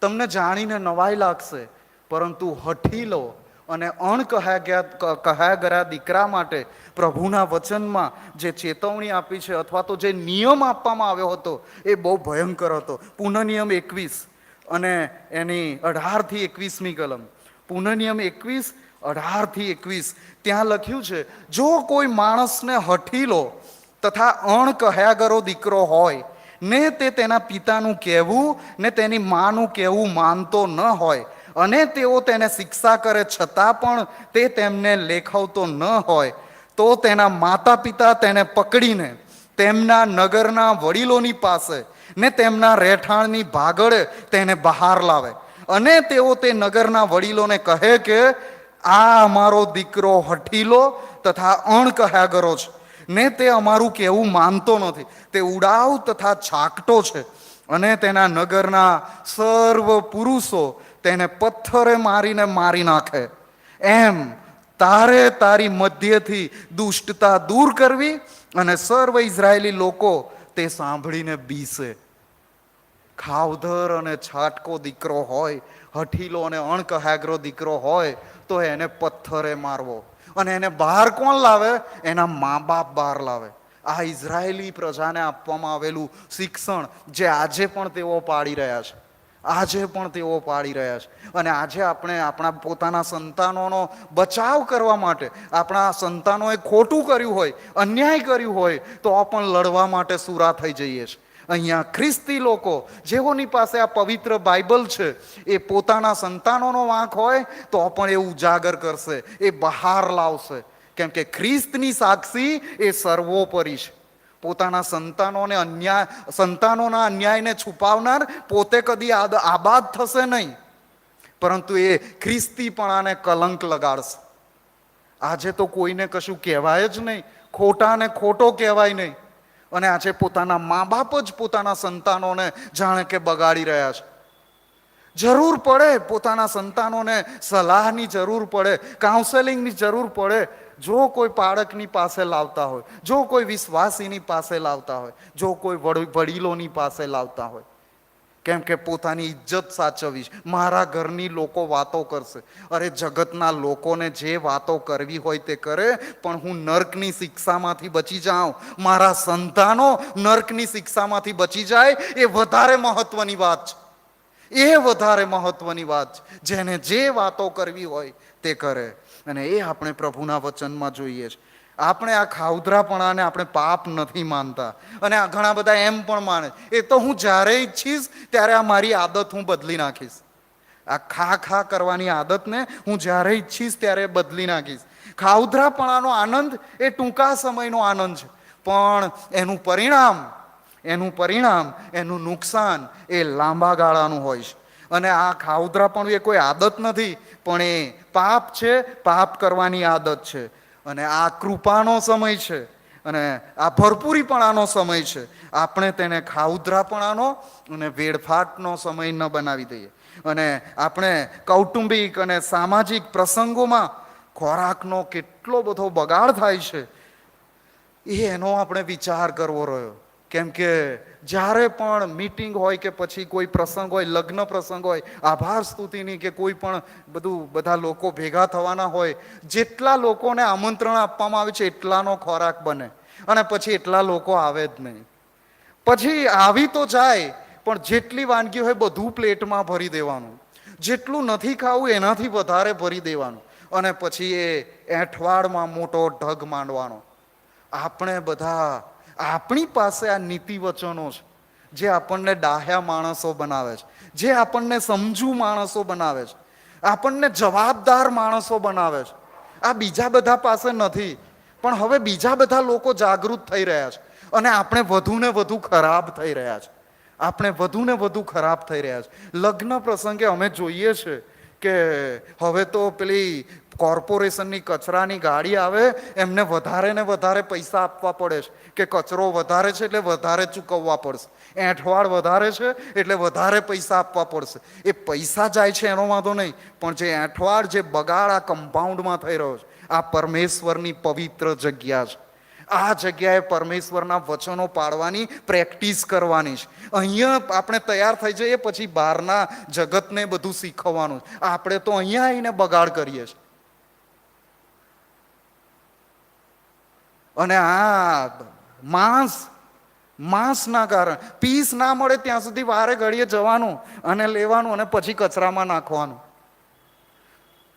તમને જાણીને નવાઈ લાગશે, પરંતુ હઠીલો અને અણકહ્યા દીકરા માટે પ્રભુના વચનમાં જે ચેતવણી આપી છે, અથવા તો જે નિયમ આપવામાં આવ્યો હતો, એ બહુ ભયંકર હતો. પુનઃનિયમ 21 અને એની 18 થી 21મી કલમ. પુનઃનિયમ 21, 18 થી 21, ત્યાં લખ્યું છે, જો કોઈ માણસને હઠીલો તથા અણકહ્યાગરો દીકરો હોય ને તે તેના પિતાનું કહેવું ને તેની માનું કહેવું માનતો ન હોય, અને તેઓ તેને શિક્ષા કરે છતાં પણ તે તેમને લેખવતો ન હોય, તો તેના માતા પિતા તેને પકડીને તેમના નગરના વડીલોની પાસે ને તેમના રહેઠાણની ભાગળે તેને બહાર લાવે, અને તેઓ તે નગરના વડીલોને કહે કે આ અમારો દીકરો હઠીલો તથા અણકહ્યાગરો છે ને તે અમારું કહેવું માનતો નથી, તે ઉડાવ તથા છાકટો છે, અને તેના નગરના સર્વ પુરુષો તેને પથ્થરે મારીને મારી નાખે. એમ તારે તારી મધ્યથી દુષ્ટતા દૂર કરવી, અને સર્વ ઇઝરાયેલી લોકો તે સાંભળીને બીસે. ખાવધર અને છાટકો દીકરો હોય, હઠીલો અને અણકહ્યાગરો દીકરો હોય, તો એને પથ્થરે મારવો. અને એને બહાર કોણ લાવે? એના મા બાપ બહાર લાવે. આ ઇઝરાયેલી પ્રજાને આપવામાં આવેલું શિક્ષણ જે આજે પણ તેઓ પાડી રહ્યા છે. આજે પણ તેઓ પાડી રહ્યા છે. અને આજે આપણે આપણા પોતાના સંતાનોનો બચાવ કરવા માટે, આપણા સંતાનોએ ખોટું કર્યું હોય, અન્યાય કર્યું હોય, તો પણ લડવા માટે સુરા થઈ જઈએ છીએ. અહીંયા ખ્રિસ્તી લોકો જેઓની પાસે આ પવિત્ર બાઇબલ છે, એ પોતાના સંતાનોનો વાંક હોય તો પણ એ ઉજાગર કરશે, એ બહાર લાવશે. કેમ કે ખ્રિસ્તની સાક્ષી એ સર્વોપરી છે. પોતાના સંતાનોના અન્યાયને છુપાવનાર પોતે કદી આબાદ થશે નહીં, પરંતુ એ ખ્રિસ્તીપણાને કલંક લગાડશે. આજે તો કોઈને કશું કહેવાય જ નહીં, ખોટાને ખોટો કહેવાય નહીં. અને આજે પોતાના મા બાપ જ પોતાના સંતાનોને જાણે કે બગાડી રહ્યા છે. જરૂર પડે પોતાના સંતાનોને સલાહની જરૂર પડે, કાઉન્સેલિંગની જરૂર પડે, જો કોઈ બાળકની પાસે લાવતા હોય, જો કોઈ વિશ્વાસીની પાસે લાવતા હોય, જો કોઈ વડીલોની પાસે લાવતા હોય. કેમ કે પોતાની ઇજ્જત સાચવવી. મારા ઘરની લોકો વાતો કરશે. અરે જગતના લોકોને જે વાતો કરવી હોય તે કરે, પણ હું નર્કની શિક્ષામાંથી બચી જાઉં, મારા સંતાનો નર્કની શિક્ષામાંથી બચી જાય, એ વધારે મહત્વની વાત છે. એ વધારે મહત્વની વાત છે. જેને જે વાતો કરવી હોય તે કરે. અને એ આપણે પ્રભુના વચનમાં જોઈએ છે. આપણે આ ખાઉધરાપણાને આપણે પાપ નથી માનતા. અને આ ઘણા બધા એમ પણ માને, એ તો હું જ્યારે ઈચ્છીશ ત્યારે આ મારી આદત હું બદલી નાખીશ. આ ખા કરવાની આદતને હું જ્યારે ઈચ્છીશ ત્યારે બદલી નાખીશ. ખાઉધરાપણાનો આનંદ એ ટૂંકા સમયનો આનંદ છે, પણ એનું નુકસાન એ લાંબા ગાળાનું હોય છે. અને આ ખાઉધરાપણું એ કોઈ આદત નથી, પણ એ પાપ છે, પાપ કરવાની આદત છે. અને આ કૃપાનો સમય છે, અને આ ભરપૂરીપણાનો સમય છે. આપણે તેને ખાઉધરાપણાનો અને વેડફાટનો સમય ન બનાવી દઈએ. અને આપણે કૌટુંબિક અને સામાજિક પ્રસંગોમાં ખોરાકનો કેટલો બધો બગાડ થાય છે એનો આપણે વિચાર કરવો રહ્યો. કેમ કે જ્યારે પણ મીટિંગ હોય કે પછી કોઈ પ્રસંગ હોય, લગ્ન પ્રસંગ હોય, આભાર સ્તુતિની કે કોઈ પણ બધા લોકો ભેગા થવાના હોય, જેટલા લોકોને આમંત્રણ આપવામાં આવે છે એટલાનો ખોરાક બને અને પછી એટલા લોકો આવે જ નહીં. પછી આવી તો જાય પણ જેટલી વાનગી હોય બધું પ્લેટમાં ભરી દેવાનું, જેટલું નથી ખાવું એનાથી વધારે ભરી દેવાનું અને પછી એ એંઠવાડમાં મોટો ઢગ માંડવાનો. આપણે બધા આપણી પાસે આ નીતિ વચનો છે જે આપણને ડાહ્યા માણસો બનાવે છે, જે આપણને સમજુ માણસો બનાવે છે, આપણને જવાબદાર માણસો બનાવે છે. આ બીજા બધા પાસે નથી. પણ હવે બીજા બધા લોકો જાગૃત થઈ રહ્યા છે અને આપણે વધુ ને વધુ ખરાબ થઈ રહ્યા છે. આપણે વધુ ને વધુ ખરાબ થઈ રહ્યા છે. લગ્ન પ્રસંગે અમે જોઈએ છે કે હવે તો પેલી કોર્પોરેશનની કચરાની ગાડી આવે, એમને વધારે ને વધારે પૈસા આપવા પડે છે કે કચરો વધારે છે એટલે વધારે ચૂકવવા પડશે, એંઠવાડ વધારે છે એટલે વધારે પૈસા આપવા પડશે. એ પૈસા જાય છે એનો વાંધો નહીં, પણ જે એંઠવાડ, જે બગાડ આ કમ્પાઉન્ડમાં થઈ રહ્યો છે, આ પરમેશ્વરની પવિત્ર જગ્યા છે. આ જગ્યાએ પરમેશ્વરના વચનો પાળવાની પ્રેક્ટિસ કરવાની છે. અહીંયા આપણે તૈયાર થઈ જઈએ પછી બહારના જગતને બધું શીખવવાનું છે. આપણે તો અહીંયા આવીને બગાડ કરીએ છીએ. અને આ માંસના કારણે પીસ ના મળે ત્યાં સુધી વારે ઘડીએ જવાનું અને લેવાનું અને પછી કચરામાં નાખવાનું.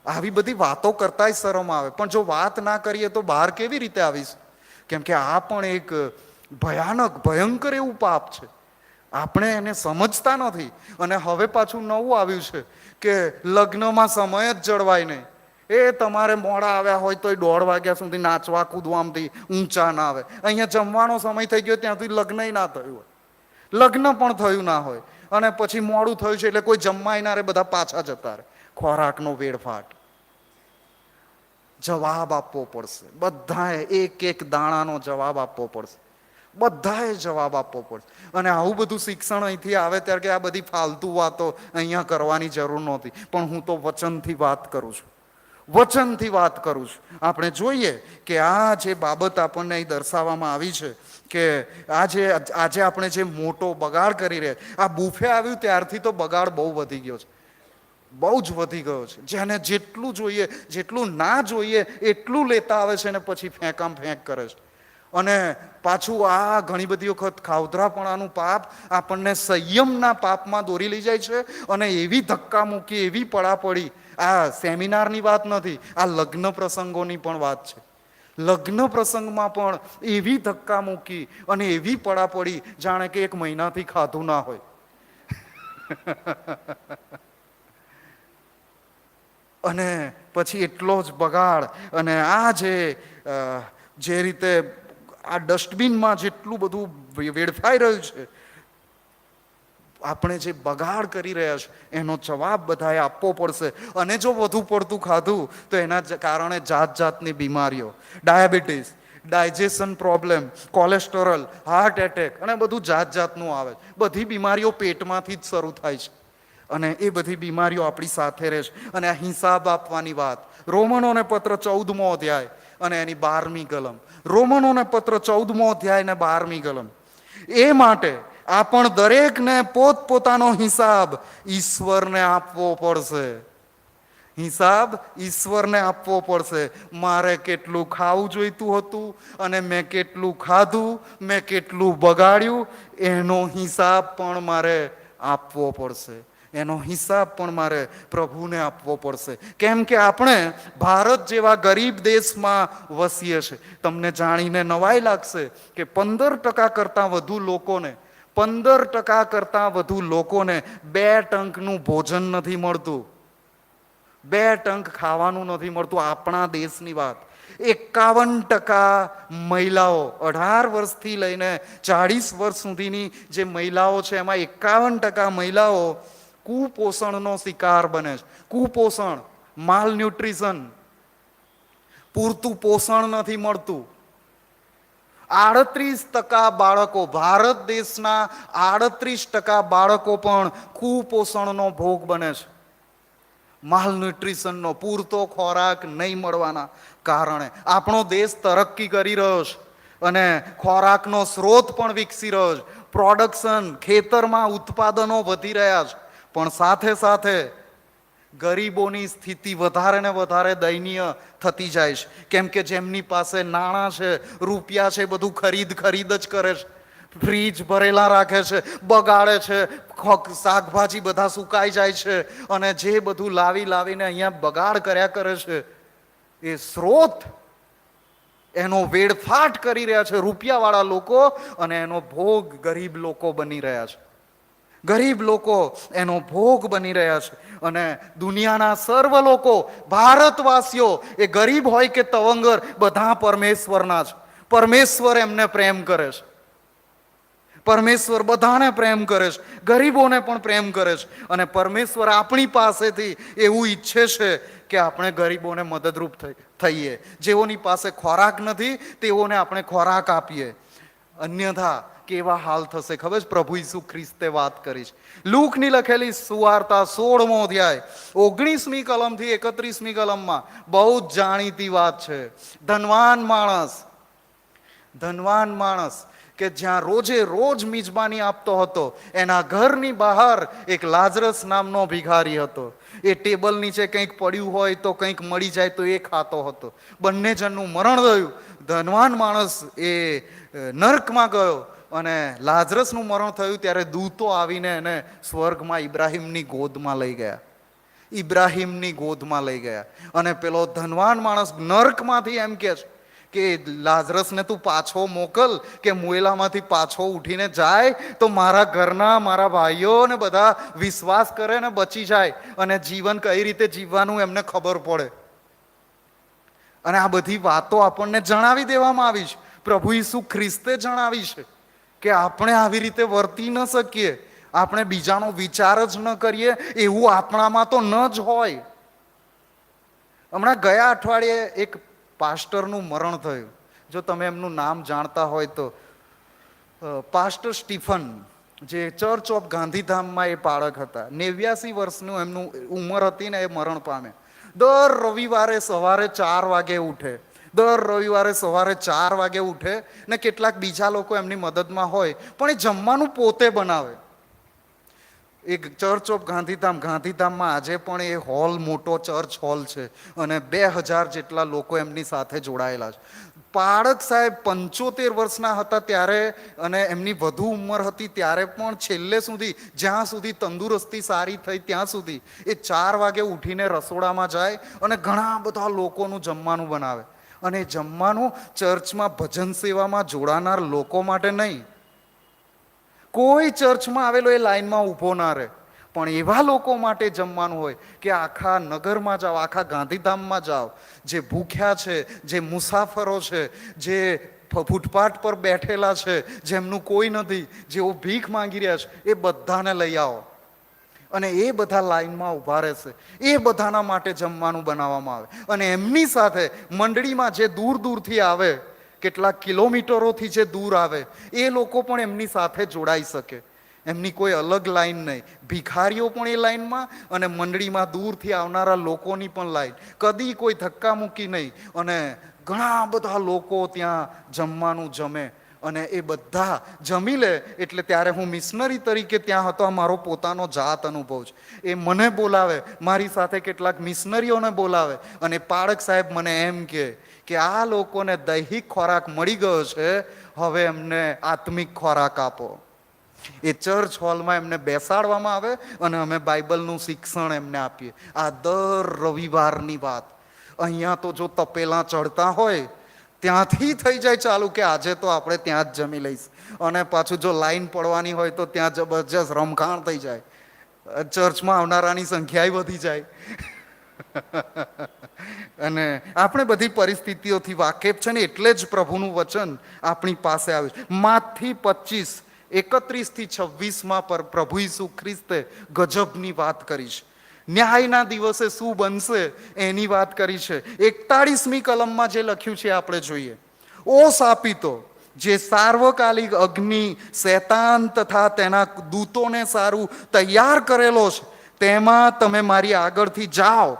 આવી બધી વાતો કરતાય શરમ આવે. પણ જો વાત ના કરીએ તો બહાર કેવી રીતે આવીશ? કેમ કે આ પણ એક ભયંકર એવું પાપ છે. આપણે એને સમજતા નથી. અને હવે પાછું નવું આવ્યું છે કે લગ્નમાં સમય જ જળવાય નહીં. એ તમારે મોડા આવ્યા હોય તો 1:30 વાગ્યા સુધી નાચવા કૂદવામાંથી ઊંચા ના આવે. અહીંયા જમવાનો સમય થઈ ગયો ત્યાં સુધી લગ્ન ના થયું હોય, લગ્ન પણ થયું ના હોય અને પછી મોડું થયું છે એટલે કોઈ જમવાય ના રે, બધા પાછા જતા રહે. ખોરાકનો વેડફાટ. જવાબ આપવો પડશે. બધાએ એક એક દાણાનો જવાબ આપવો પડશે. બધાએ જવાબ આપવો પડશે. અને આવું બધું શિક્ષણ અહીંથી આવે ત્યારે કે આ બધી ફાલતુ વાતો અહીંયા કરવાની જરૂર નહોતી. પણ હું તો વચનથી વાત કરું છું, વચનથી વાત કરું છું. આપણે જોઈએ કે આ જે બાબત આપણને અહીં દર્શાવવામાં આવી છે કે આજે આપણે જે મોટો બગાડ કરી રહ્યા, આ બુફે આવ્યું ત્યારથી તો બગાડ બહુ વધી ગયો છે, બહુ જ વધી ગયો છે. જેને જેટલું જોઈએ, જેટલું ના જોઈએ એટલું લેતા આવે છે અને પછી ફેંકામ ફેંક કરે છે. અને પાછું આ ઘણી બધી વખત ખાઉધરાપણાનું પાપ આપણને સંયમના પાપમાં દોરી લઈ જાય છે. અને એવી ધક્કા મૂકી, એવી પડાપડી, આ સેમિનારની વાત નથી, આ લગ્ન પ્રસંગોની પણ વાત છે. લગ્ન પ્રસંગમાં પણ એવી ધક્કા મૂકી અને એવી પડાપડી જાણે કે 1 મહિનાથી ખાધું ના હોય. અને પછી એટલો જ બગાડ. અને આ જે રીતે આ ડસ્ટબિનમાં જેટલું બધું વેડફાઈ રહ્યું છે, આપણે જે બગાડ કરી રહ્યા છે એનો જવાબ બધાએ આપવો પડશે. અને જો વધુ પડતું ખાધું તો એના કારણે જાત જાતની બીમારીઓ, diabetes, digestion problem, cholesterol, heart attack અને બધું જાત જાતનું આવે. બધી બીમારીઓ પેટમાંથી જ શરૂ થાય છે અને એ બધી બીમારીઓ આપણી સાથે રહે છે. અને આ હિસાબ આપવાની વાત, રોમનોને પત્ર 14મો અધ્યાય અને એની 12મી કલમ. રોમનોને પત્ર 14મો અધ્યાય અને 12મી કલમ. એ માટે આપણ દરેકને પોતપોતાનો હિસાબ ઈશ્વરને આપવો પડશે. હિસાબ ઈશ્વરને આપવો પડશે. મારે કેટલું ખાવું જોઈતું હતું અને મેં કેટલું ખાધું, મેં કેટલું બગાડ્યું, એનો હિસાબ પણ મારે આપવો પડશે. એનો હિસાબ પણ મારે પ્રભુને આપવો પડશે. કેમ કે આપણે ભારત જેવા ગરીબ દેશમાં વસીએ છીએ. તમને જાણીને નવાઈ લાગશે કે 15% કરતાં વધુ લોકોને 15% કરતાં વધુ લોકોને 2 ટંકનું ભોજન નથી મળતું. 2 ટંક ખાવાનું નથી મળતું. આપણા દેશની વાત. 51% મહિલાઓ, 18 વર્ષથી લઈને 40 વર્ષ સુધીની જે મહિલાઓ છે એમાં 51% મહિલાઓ કુપોષણનો શિકાર બને છે. કુપોષણ, માલ ન્યુટ્રિશન, પૂરતું પોષણ નથી મળતું. 38% બાળકો, ભારત દેશના 38% બાળકો પણ કુપોષણનો ભોગ બને છે. માલન્યુટ્રિશનનો, પૂરતો ખોરાક નહીં મળવાના કારણે. આપણો દેશ તરક્કી કરી રહ્યો છે અને ખોરાકનો સ્ત્રોત પણ વિકસી રહ્યો છે. પ્રોડક્શન, ખેતરમાં ઉત્પાદનો વધી રહ્યા છે, પણ સાથે સાથે ગરીબોની સ્થિતિ વધારે ને વધારે દયનીય થતી જાય છે. કેમ કે જેમની પાસે નાણાં છે, રૂપિયા છે, બધું ખરીદ જ કરે છે. ફ્રીજ ભરેલા રાખે છે, બગાડે છે, શાકભાજી બધા સુકાઈ જાય છે અને જે બધું લાવીને અહીંયા બગાડ કર્યા કરે છે, એ સ્ત્રોત એનો વેડફાટ કરી રહ્યા છે રૂપિયાવાળા લોકો, અને એનો ભોગ ગરીબ લોકો બની રહ્યા છે. ગરીબ લોકો એનો ભોગ બની રહ્યા છે. અને દુનિયાના સર્વ લોકો, ભારતવાસીઓ, એ ગરીબ હોય કે તવંગર, બધા પરમેશ્વરના છે. પરમેશ્વર એમને પ્રેમ કરે છે. પરમેશ્વર બધાને પ્રેમ કરે છે, ગરીબોને પણ પ્રેમ કરે છે. અને પરમેશ્વર આપણી પાસેથી એવું ઈચ્છે છે કે આપણે ગરીબોને મદદરૂપ થઈએ. જેઓની પાસે ખોરાક નથી તેઓને આપણે ખોરાક આપીએ. અન્યથા કેવા હાલ થશે ખબર છે? પ્રભુ ઈસુ ખ્રિસ્તે વાત કરી છે. લૂકની લખેલી સુવાર્તા 16મો અધ્યાય 19મી કલમથી 31મી કલમમાં બહુ જ જાણીતી વાત છે. ધનવાન માણસ કે જ્યાં રોજે રોજ મિજબાની આપતો હતો, એના ઘરની બહાર એક લાજરસ નામનો ભિખારી હતો. એ ટેબલ નીચે કંઈક પડ્યું હોય તો કંઈક મળી જાય તો એ ખાતો હતો. બંને જણનું મરણ થયું. ધનવાન માણસ એ નર્કમાં ગયો અને લાજરસનું મરણ થયું ત્યારે દૂતો આવીને એને સ્વર્ગમાં ઇબ્રાહિમની ગોદમાં લઈ ગયા. અને પેલો ધનવાન માણસ નર્કમાંથી એમ કહે છે કે લાજરસને તું પાછો મોકલ, કે મોયલામાંથી પાછો ઉઠીને જાય તો મારા ઘરના, મારા ભાઈઓ ને બધા વિશ્વાસ કરે ને બચી જાય અને જીવન કઈ રીતે જીવવાનું એમને ખબર પડે. અને આ બધી વાતો આપણને જણાવી દેવામાં આવી છે. પ્રભુ ઈસુ ખ્રિસ્તે જણાવી છે કે આપણે આવી રીતે વર્તી ન શકીએ. આપણે બીજાનો વિચાર જ ન કરીએ એવું આપણામાં તો ન જ હોય. હમણાં ગયા અઠવાડિયે એક પાસ્ટરનું મરણ થયું. જો તમે એમનું નામ જાણતા હોય તો પાસ્ટર સ્ટીફન, જે ચર્ચ ઓફ ગાંધીધામમાં એ પાળક હતા. 89 વર્ષનું એમનું ઉંમર હતી ને એ મરણ પામે. દર રવિવારે સવારે 4 વાગે ઉઠે ને કેટલાક બીજા લોકો એમની મદદમાં હોય, પણ એ જમવાનું પોતે બનાવે. એક ચર્ચ ઓફ ગાંધીધામમાં આજે પણ એ હોલ મોટો ચર્ચ હોલ છે અને 2000 જેટલા લોકો એમની સાથે જોડાયેલા છે. પાળક સાહેબ 75 વર્ષના હતા ત્યારે, અને એમની વધુ ઉંમર હતી ત્યારે પણ છેલ્લે સુધી, જ્યાં સુધી તંદુરસ્તી સારી થઈ ત્યાં સુધી એ 4 વાગે ઉઠીને રસોડામાં જાય અને ઘણા બધા લોકોનું જમવાનું બનાવે. અને જમવાનું ચર્ચમાં ભજન સેવામાં જોડાનાર લોકો માટે નહીં. કોઈ ચર્ચમાં આવેલો એ લાઈનમાં ઊભો ના રહે, પણ એવા લોકો માટે જમવાનું હોય કે આખા નગરમાં જાઓ, આખા ગાંધીધામમાં જાઓ, જે ભૂખ્યા છે, જે મુસાફરો છે, જે ફૂટપાથ પર બેઠેલા છે, જેમનું કોઈ નથી, જેઓ ભીખ માંગી રહ્યા છે, એ બધાને લઈ આવો અને એ બધા લાઈનમાં ઊભા રહેશે. એ બધાના માટે જમવાનું બનાવવામાં આવે. અને એમની સાથે મંડળીમાં જે દૂર દૂરથી આવે, કેટલાક કિલોમીટરોથી જે દૂર આવે, એ લોકો પણ એમની સાથે જોડાઈ શકે. એમની કોઈ અલગ લાઈન નહીં. ભિખારીઓ પણ એ લાઈનમાં અને મંડળીમાં દૂરથી આવનારા લોકોની પણ લાઈન. કદી કોઈ ધક્કા મૂકી નહીં. અને ઘણા બધા લોકો ત્યાં જમવાનું જમે અને એ બધા જમી લે. એટલે ત્યારે હું મિશનરી તરીકે ત્યાં હતો. આ મારો પોતાનો જાત અનુભવ છે. એ મને બોલાવે, મારી સાથે કેટલાક મિશનરીઓને બોલાવે અને પાળક સાહેબ મને એમ કે આ લોકોને દૈહિક ખોરાક મળી ગયો છે, હવે એમને આત્મિક ખોરાક આપો. એ ચર્ચ હોલમાં એમને બેસાડવામાં આવે અને અમે બાઇબલનું શિક્ષણ એમને આપીએ. આ દર રવિવારની વાત. અહીંયા તો જો તપેલા ચડતા હોય ત્યાંથી થઈ જાય ચાલુ કે આજે તો આપણે ત્યાં જ જમી લઈશ. અને પાછું જો લાઈન પડવાની હોય તો ત્યાં જબરજસ્ત રમખાણ થઈ જાય. ચર્ચમાં આવનારાની સંખ્યાએ વધી જાય. અને આપણે બધી પરિસ્થિતિઓથી વાકેફ છે ને, એટલે જ પ્રભુનું વચન આપણી પાસે આવ્યું છે. માથી 25, 31 થી 26 પર પ્રભુ ઈસુ ખ્રિસ્તે ગજબની વાત કરી છે. ન્યાયના દિવસે શું બનશે એની વાત કરી છે. 41મી કલમમાં જે લખ્યું છે આપણે જોઈએ. ઓ શાપિતો, જે સાર્વકાલિક અગ્નિ શૈતાન તથા તેના દૂતોને સારું તૈયાર કરેલો છે, તેમાં તમે મારી આગળથી જાઓ.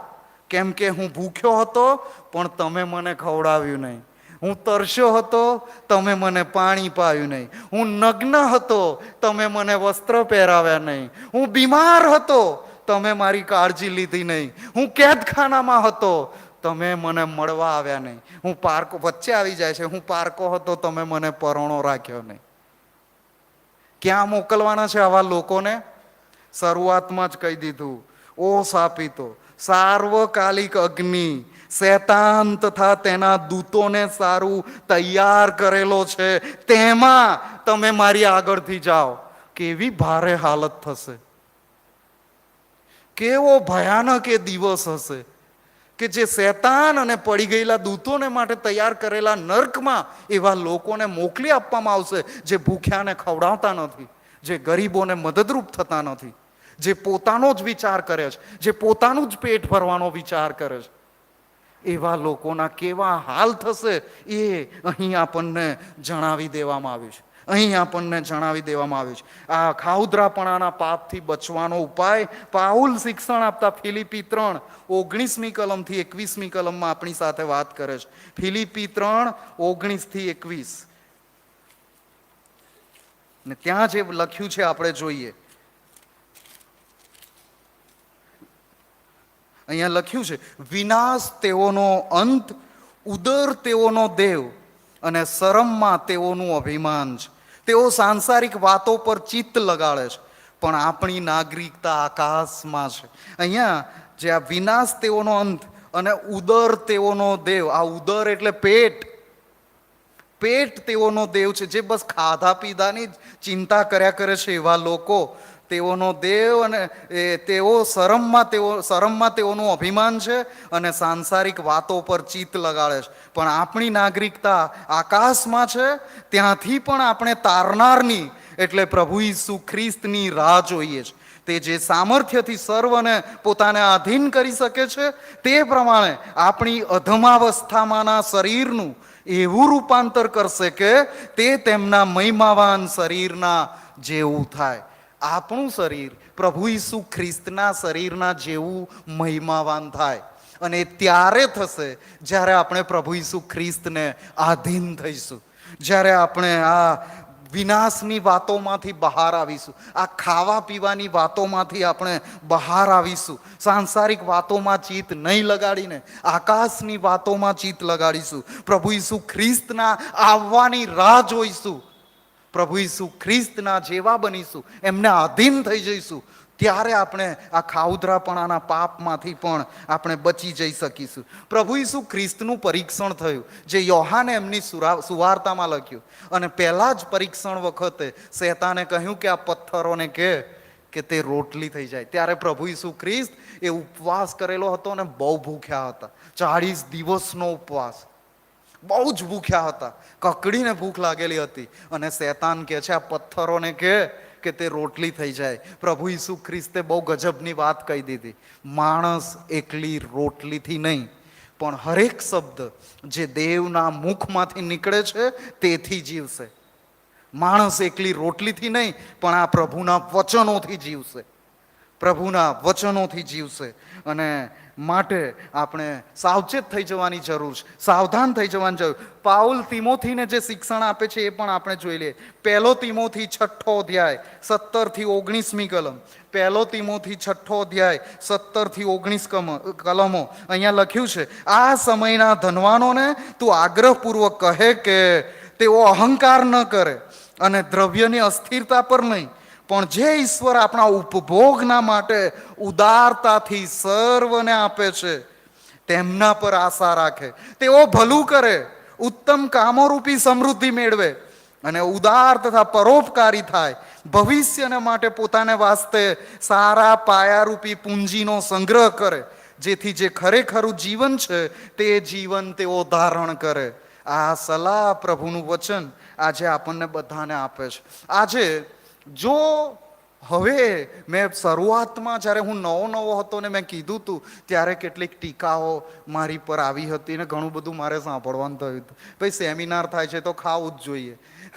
કેમ કે હું ભૂખ્યો હતો પણ તમે મને ખવડાવ્યું નહીં, હું તરસ્યો હતો તમે મને પાણી પાયું નહીં, હું નગ્ન હતો તમે મને વસ્ત્ર પહેરાવ્યા નહીં, હું બીમાર હતો તમે મારી કાળજી લીધી નહીં, હું કેદખાનામાં હતો તમે મને મળવા આવ્યા નહીં, હું પારકો વચ્ચે આવી જાય છે, હું પારકો હતો તમે મને પરોણો રાખ્યો નહીં. ક્યાં મોકલવાના છે આવા લોકોને? શરૂઆતમાં જ કહી દીધું, ઓ શાપિતો, સાર્વકાલિક અગ્નિ શૈતાન તથા તેના દૂતોને સારું તૈયાર કરેલો છે, તેમાં તમે મારી આગળથી જાઓ. કેવી ભારે હાલત થશે, કેવો ભયાનક એ દિવસ હશે કે જે શૈતાન અને પડી ગયેલા દૂતોને માટે તૈયાર કરેલા નર્કમાં એવા લોકોને મોકલી આપવામાં આવશે, જે ભૂખ્યાને ખવડાવતા નથી, જે ગરીબોને મદદરૂપ થતા નથી, જે પોતાનો જ વિચાર કરે છે, જે પોતાનું જ પેટ ભરવાનો વિચાર કરે છે. એવા લોકોના કેવા હાલ થશે એ અહીં આપણને જણાવી દેવામાં આવ્યું છે. અહીં આપણને જણાવી દેવામાં આવ્યું છે. આ ખાઉદરાપણાના પાપથી બચવાનો ઉપાય પાઉલ શિક્ષણ આપતા ફિલિપી 3:19 કલમથી 21 કલમમાં આપણી સાથે વાત કરે છે. ફિલિપી 3:19-21 ને ત્યાં જે લખ્યું છે આપણે જોઈએ. અહીંયા લખ્યું છે, વિનાશ તેઓનો અંત, ઉદર તેઓનો દેવ અને શરમમાં તેઓનું અભિમાન છે. તેઓ સાંસારિક વાતો પર ચિત્ત લગાડે છે, પણ આપણી નાગરિકતા આકાશમાં છે. અહીંયા જે આ વિનાશ તેઓનો અંત અને ઉદર તેઓનો દેવ, આ ઉદર એટલે પેટ, પેટ તેઓનો દેવ છે, જે બસ ખાધા પીધાની જ ચિંતા કર્યા કરે છે. એવા લોકો તેઓનો દેવ અને તેઓ શરમમાં તેઓનું અભિમાન છે અને સાંસારિક વાતો પર ચિત્ત લગાડે છે. પણ આપણી નાગરિકતા આકાશમાં છે, ત્યાંથી પણ આપણે તારનારની એટલે પ્રભુ ઈસુ ખ્રિસ્તની રાહ જોઈએ છે. તે જે સામર્થ્યથી સર્વને પોતાને આધીન કરી શકે છે, તે પ્રમાણે આપણી અધમાવસ્થામાંના શરીરનું એવું રૂપાંતર કરશે કે તે તેમના મહિમાવાન શરીરના જેવું થાય. આપણું શરીર પ્રભુ ઈસુ ખ્રિસ્તના શરીરના જેવું મહિમાવાન થાય. અને ત્યારે થશે જ્યારે આપણે પ્રભુ ઈસુ ખ્રિસ્તને આધીન થઈશું, જ્યારે આપણે આ વિનાશની વાતોમાંથી બહાર આવીશું, આ ખાવા પીવાની વાતોમાંથી આપણે બહાર આવીશું, સાંસારિક વાતોમાં ચિત્ત નહીં લગાડીને આકાશની વાતોમાં ચિત્ત લગાડીશું, પ્રભુ ઈસુ ખ્રિસ્તના આવવાની રાહ જોઈશું, પ્રભુ ઈસુ ખ્રિસ્તના જેવા બનીશું, એમને આધીન થઈ જઈશું. ત્યારે આપણે આ ખાઉદરાપણાના પાપમાંથી પણ આપણે બચી જઈ શકીશું. પ્રભુ ઈસુ ખ્રિસ્તનું પરીક્ષણ થયું, જે યોહાને એમની સુવાર્તામાં લખ્યું. અને પહેલા જ પરીક્ષણ વખતે શૈતાને કહ્યું કે આ પથ્થરોને કે તે રોટલી થઈ જાય. ત્યારે પ્રભુ ઈસુ ખ્રિસ્ત એ ઉપવાસ કરેલો હતો અને બહુ ભૂખ્યા હતા. 40 દિવસનો ઉપવાસ, બહુ જ ભૂખ્યા હતા, કકડીને ભૂખ લાગેલી હતી. અને શૈતાન કહે છે આ પથ્થરોને કે તે રોટલી થઈ જાય. પ્રભુ ઈસુ ખ્રિસ્તે બહુ ગજબની વાત કહી દીધી, માણસ એકલી રોટલીથી નહીં પણ હરેક શબ્દ જે દેવના મુખમાંથી નીકળે છે તેથી જીવશે. માણસ એકલી રોટલીથી નહીં પણ આ પ્રભુના વચનોથી જીવશે, પ્રભુના વચનોથી જીવશે. અને માટે આપણે સાવચેત થઈ જવાની જરૂર છે, સાવધાન થઈ જવાની જરૂર. પાઉલ તિમોથીને જે શિક્ષણ આપે છે એ પણ આપણે જોઈ લઈએ. 1 તિમોથી 6 અધ્યાય 17-19 કલમ. 1 તિમોથી 6 અધ્યાય 17-19 કલમો. અહીંયા લખ્યું છે, આ સમયના ધનવાનોને તું આગ્રહપૂર્વક કહે કે તેઓ અહંકાર ન કરે અને દ્રવ્યની અસ્થિરતા પર નહીં, પણ જે ઈશ્વર આપણા ઉપભોગના માટે ઉદારતાથી સર્વને આપે છે તેમના પર આશા રાખે. તેઓ ભલું કરે, ઉત્તમ કામોરૂપી સમૃદ્ધિ મેળવે અને ઉદાર તથા પરોપકારી થાય. ભવિષ્યને માટે પોતાને વાસ્તે સારા પાયારૂપી પૂંજીનો સંગ્રહ કરે, જેથી જે ખરેખરું જીવન છે તે જીવન તેઓ ધારણ કરે. આ સલાહ પ્રભુનું વચન આજે આપણને બધાને આપે છે. આજે જો હવે મેં શરૂઆતમાં જ્યારે હું નવો હતો ને મેં કીધું હતું ત્યારે કેટલીક ટીકાઓ મારી પર આવી હતી ને ઘણું બધું મારે સાંભળવાનું થયું હતું. ભાઈ સેમિનાર થાય છે તો ખાવું જ જોઈએ,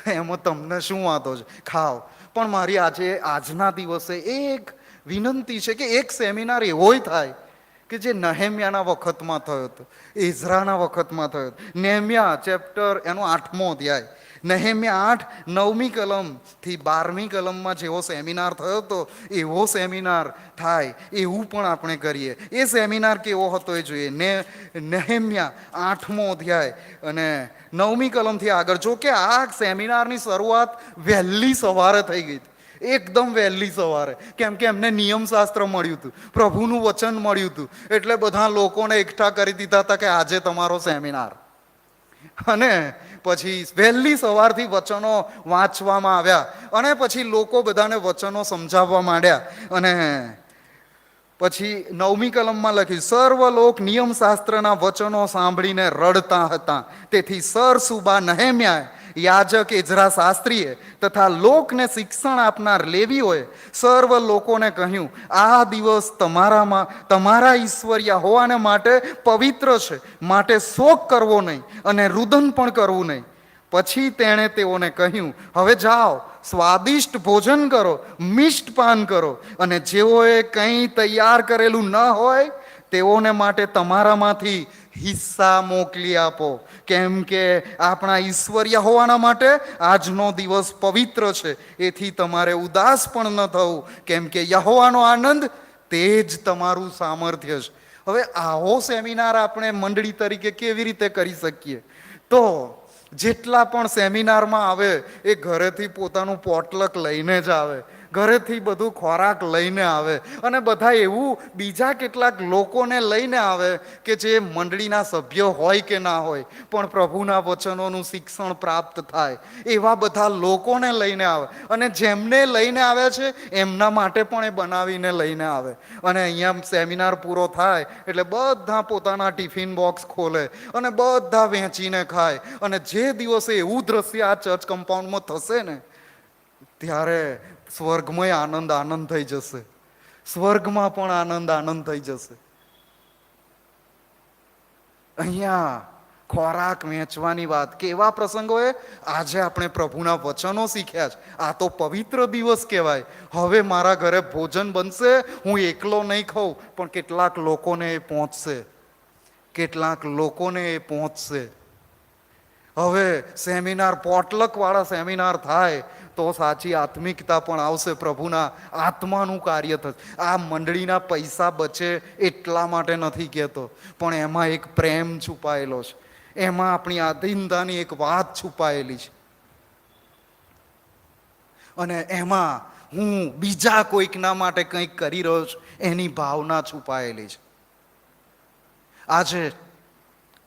એમાં તમને શું વાંધો છે, ખાવ. પણ મારી આજના દિવસે એક વિનંતી છે કે એક સેમિનાર એવોય થાય કે જે નહેમ્યાના વખતમાં થયો હતો, એઝરાના વખતમાં થયો હતો. નેહમ્યા ચેપ્ટર એનો 8મો અધ્યાય, નહેમ્યા 8 9મી કલમથી 12મી કલમમાં જેવો સેમિનાર થયો હતો એવો સેમિનાર થાય એવું પણ આપણે કરીએ. એ સેમિનાર કેવો હતો એ જોઈએ. નહેમ્યા 8મો અધ્યાય અને 9મી કલમથી આગળ. જો કે આ સેમિનારની શરૂઆત વહેલી સવારે થઈ ગઈ હતી, એકદમ વહેલી સવારે, કેમ કે એમને નિયમશાસ્ત્ર મળ્યું હતું, પ્રભુનું વચન મળ્યું હતું, એટલે બધા લોકોને એકઠા કરી દીધા હતા કે આજે તમારો સેમિનાર. અને પછી વહેલી સવારથી વચનો વાંચવામાં આવ્યા અને પછી લોકો બધાને વચનો સમજાવવા માંડ્યા. અને પછી 9મી કલમમાં લખ્યું, સર્વ લોક નિયમશાસ્ત્રના વચનો સાંભળીને રડતા હતા. તેથી સરસુબા નહેમ્યાએ, યાજક એઝરા શાસ્ત્રીએ તથા લોકને શિક્ષણ આપનાર લેવીઓએ સર્વ લોકોને કહ્યું, આ દિવસ તમારા ઈશ્વર હોવાને માટે પવિત્ર છે, માટે શોક કરવો નહીં અને રુદન પણ કરવું નહીં. પછી તેણે તેઓને કહ્યું, હવે જાઓ, સ્વાદિષ્ટ ભોજન કરો, મિષ્ટ પાન કરો, અને જેઓએ કંઈ તૈયાર કરેલું ન હોય તેઓને માટે તમારામાંથી હિસ્સા મોકલી આપો, કેમ કે આપણા ઈશ્વર્ય હોવાના માટે આજનો દિવસ પવિત્ર છે. એથી તમારે ઉદાસ પણ ન થવું, કેમ કે યહોવાનો આનંદ તે જ તમારું સામર્થ્ય છે. હવે આવો સેમિનાર આપણે મંડળી તરીકે કેવી રીતે કરી શકીએ? તો જેટલા પણ સેમિનારમાં આવે એ ઘરેથી પોતાનું પોટલક લઈને જ આવે, ઘરેથી બધું ખોરાક લઈને આવે, અને બધા એવું બીજા કેટલાક લોકોને લઈને આવે કે જે મંડળીના સભ્યો હોય કે ના હોય પણ પ્રભુના વચનોનું શિક્ષણ પ્રાપ્ત થાય એવા બધા લોકોને લઈને આવે. અને જેમને લઈને આવ્યા છે એમના માટે પણ એ બનાવીને લઈને આવે. અને અહીંયા સેમિનાર પૂરો થાય એટલે બધા પોતાના ટિફિન બોક્સ ખોલે અને બધા વહેંચીને ખાય. અને જે દિવસે એવું દ્રશ્ય આ ચર્ચ કમ્પાઉન્ડમાં થશે ને ત્યારે સ્વર્ગમય આનંદ થઈ જશે, સ્વર્ગમાં પણ આનંદ થઈ જશે. અહીંયા ખોરાક વહેંચવાની વાત, કેવા પ્રસંગોએ આજે આપણે પ્રભુના વચનો શીખ્યા છે. આ તો પવિત્ર દિવસ કહેવાય. હવે મારા ઘરે ભોજન બનશે, હું એકલો નહીં ખાઉં પણ કેટલાક લોકોને એ પહોંચશે, કેટલાક લોકોને એ પહોંચશે. હવે સેમિનાર પોટલક વાળા સેમિનાર થાય તો સાચી આત્મિકતા પણ આવશે, પ્રભુના આત્માનું કાર્ય થશે. આ મંડળીના પૈસા બચે એટલા માટે નથી કહેતો, પણ એમાં એક પ્રેમ છુપાયેલો છે, એમાં આપણી આધીનતાની એક વાત છુપાયેલી છે, અને એમાં હું બીજા કોઈકના માટે કંઈક કરી રહ્યો છું એની ભાવના છુપાયેલી છે. આજે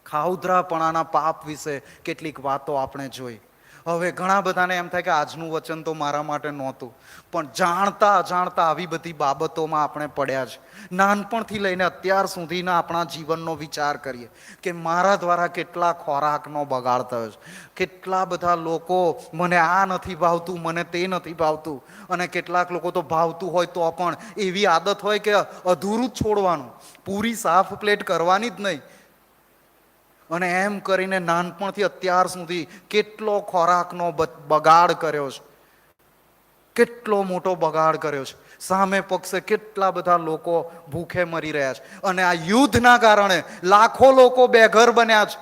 ખાઉધરાપણાના પાપ વિશે કેટલીક વાતો આપણે જોઈ. હવે ઘણા બધાને એમ થાય કે આજનું વચન તો મારા માટે નહોતું, પણ જાણતા અજાણતા આવી બધી બાબતોમાં આપણે પડ્યા છે. નાનપણથી લઈને અત્યાર સુધીના આપણા જીવનનો વિચાર કરીએ કે મારા દ્વારા કેટલા ખોરાકનો બગાડ થયો છે, કેટલા બધા લોકો મને આ નથી ભાવતું, મને તે નથી ભાવતું, અને કેટલાક લોકો તો ભાવતું હોય તો પણ એવી આદત હોય કે અધૂરું જ છોડવાનું, પૂરી સાફ પ્લેટ કરવાની જ નહીં. અને એમ કરીને નાનપણથી અત્યાર સુધી કેટલો ખોરાકનો બગાડ કર્યો છે, કેટલો મોટો બગાડ કર્યો છે. સામે પક્ષે કેટલા બધા લોકો ભૂખે મરી રહ્યા છે. અને આ યુદ્ધના કારણે લાખો લોકો બેઘર બન્યા છે,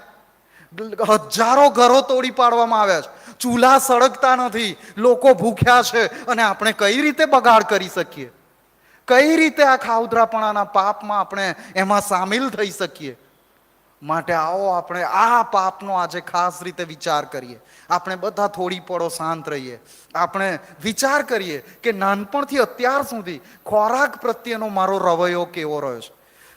હજારો ઘરો તોડી પાડવામાં આવ્યા છે, ચૂલા સળગતા નથી, લોકો ભૂખ્યા છે. અને આપણે કઈ રીતે બગાડ કરી શકીએ? કઈ રીતે આ ખાઉધરાપણાના પાપમાં આપણે એમાં સામેલ થઈ શકીએ? માટે આવો આપણે આ પાપનો આજે ખાસ રીતે વિચાર કરીએ. આપણે બધા થોડી પળો શાંત રહીએ, આપણે વિચાર કરીએ કે નાનપણથી અત્યાર સુધી ખોરાક પ્રત્યેનો મારો રવૈયો કેવો રહ્યો છે.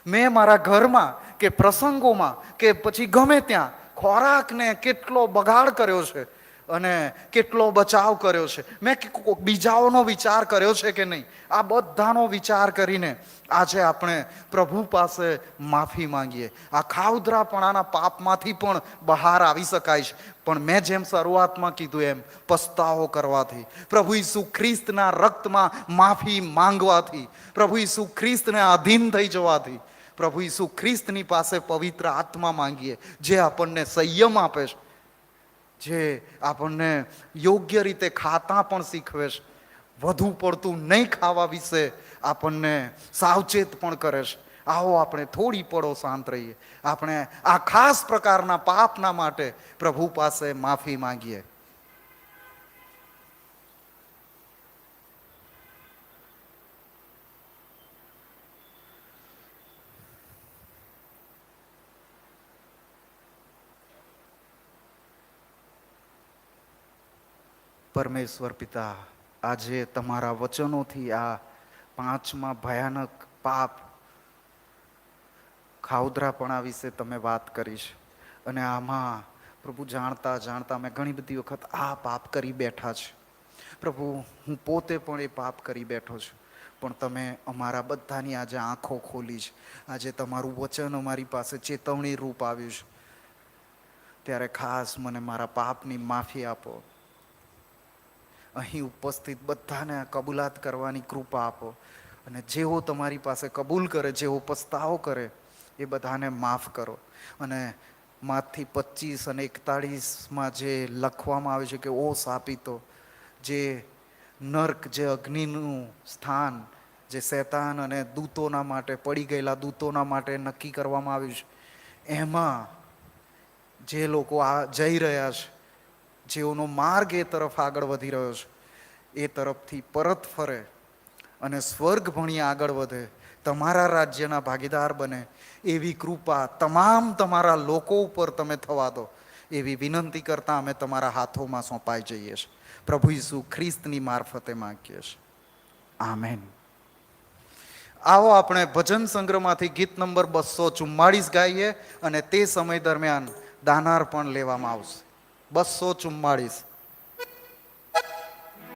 મેં મારા ઘરમાં કે પ્રસંગોમાં કે પછી ગમે ત્યાં ખોરાકને કેટલો બગાડ કર્યો છે. અને કેટલો બચાવ કર્યો છે, મેં બીજાઓનો વિચાર કર્યો છે કે નહીં, આ બધાનો વિચાર કરીને આજે આપણે પ્રભુ પાસે માફી માંગીએ. આ ખાઉધરાપણાના પાપમાંથી પણ બહાર આવી શકાય છે, પણ મેં જેમ શરૂઆતમાં કીધું એમ પસ્તાવો કરવાથી, પ્રભુ ઈસુ ખ્રિસ્તના રક્તમાં માફી માંગવાથી, પ્રભુ ઈસુ ખ્રિસ્તને આધીન થઈ જવાથી, પ્રભુ ઈસુ ખ્રિસ્તની પાસે પવિત્ર આત્મા માંગીએ, જે આપણને સંયમ આપે છે, જે આપણને યોગ્ય રીતે ખાતા પણ શીખવે છે, વધુ પડતું નહીં ખાવા વિશે આપણને સાવચેત પણ કરે છે. આવો આપણે થોડી પળો શાંત રહીએ, આપણે આ ખાસ પ્રકારના પાપના માટે પ્રભુ પાસે માફી માંગીએ. પરમેશ્વર પિતા, આજે તમારા વચનોથી આ પાંચમા ભયાનક પાપ ખાઉધરાપણા વિશે તમે વાત કરી છે, અને આમાં પ્રભુ જાણતા જાણતા મેં ઘણી બધી વખત આ પાપ કરી બેઠા છે. પ્રભુ, હું પોતે પણ એ પાપ કરી બેઠો છું, પણ તમે અમારા બધાની આજે આંખો ખોલી છે. આજે તમારું વચન અમારી પાસે ચેતવણી રૂપ આવ્યું છે, ત્યારે ખાસ મને મારા પાપની માફી આપો. અહીં ઉપસ્થિત બધાને કબૂલાત કરવાની કૃપા આપો, અને જેઓ તમારી પાસે કબૂલ કરે, જેઓ પસ્તાવો કરે, એ બધાને માફ કરો. અને માથી 25 અને 41માં જે લખવામાં આવે છે કે ઓ શાપિતો, જે નર્ક, જે અગ્નિનું સ્થાન, જે શૈતાન અને દૂતોના માટે, પડી ગયેલા દૂતોના માટે નક્કી કરવામાં આવ્યું છે, એમાં જે લોકો આ જઈ રહ્યા છે, જેઓનો માર્ગ એ તરફ આગળ વધી રહ્યો છે, એ તરફથી પરત ફરે અને સ્વર્ગ ભણી આગળ વધે, તમારા રાજ્યના ભાગીદાર બને, એવી કૃપા તમામ તમારા લોકો ઉપર તમે થવા દો, એવી વિનંતી કરતા અમે તમારા હાથોમાં સોંપાઈ જઈએ છીએ. પ્રભુ ઈસુ ખ્રિસ્તની મારફતે માંગીએ છીએ. આમેન. આવો આપણે ભજન સંગ્રહમાંથી ગીત નંબર 244 ગાઈએ, અને તે સમય દરમિયાન દાનાર પણ લેવામાં આવશે. 244.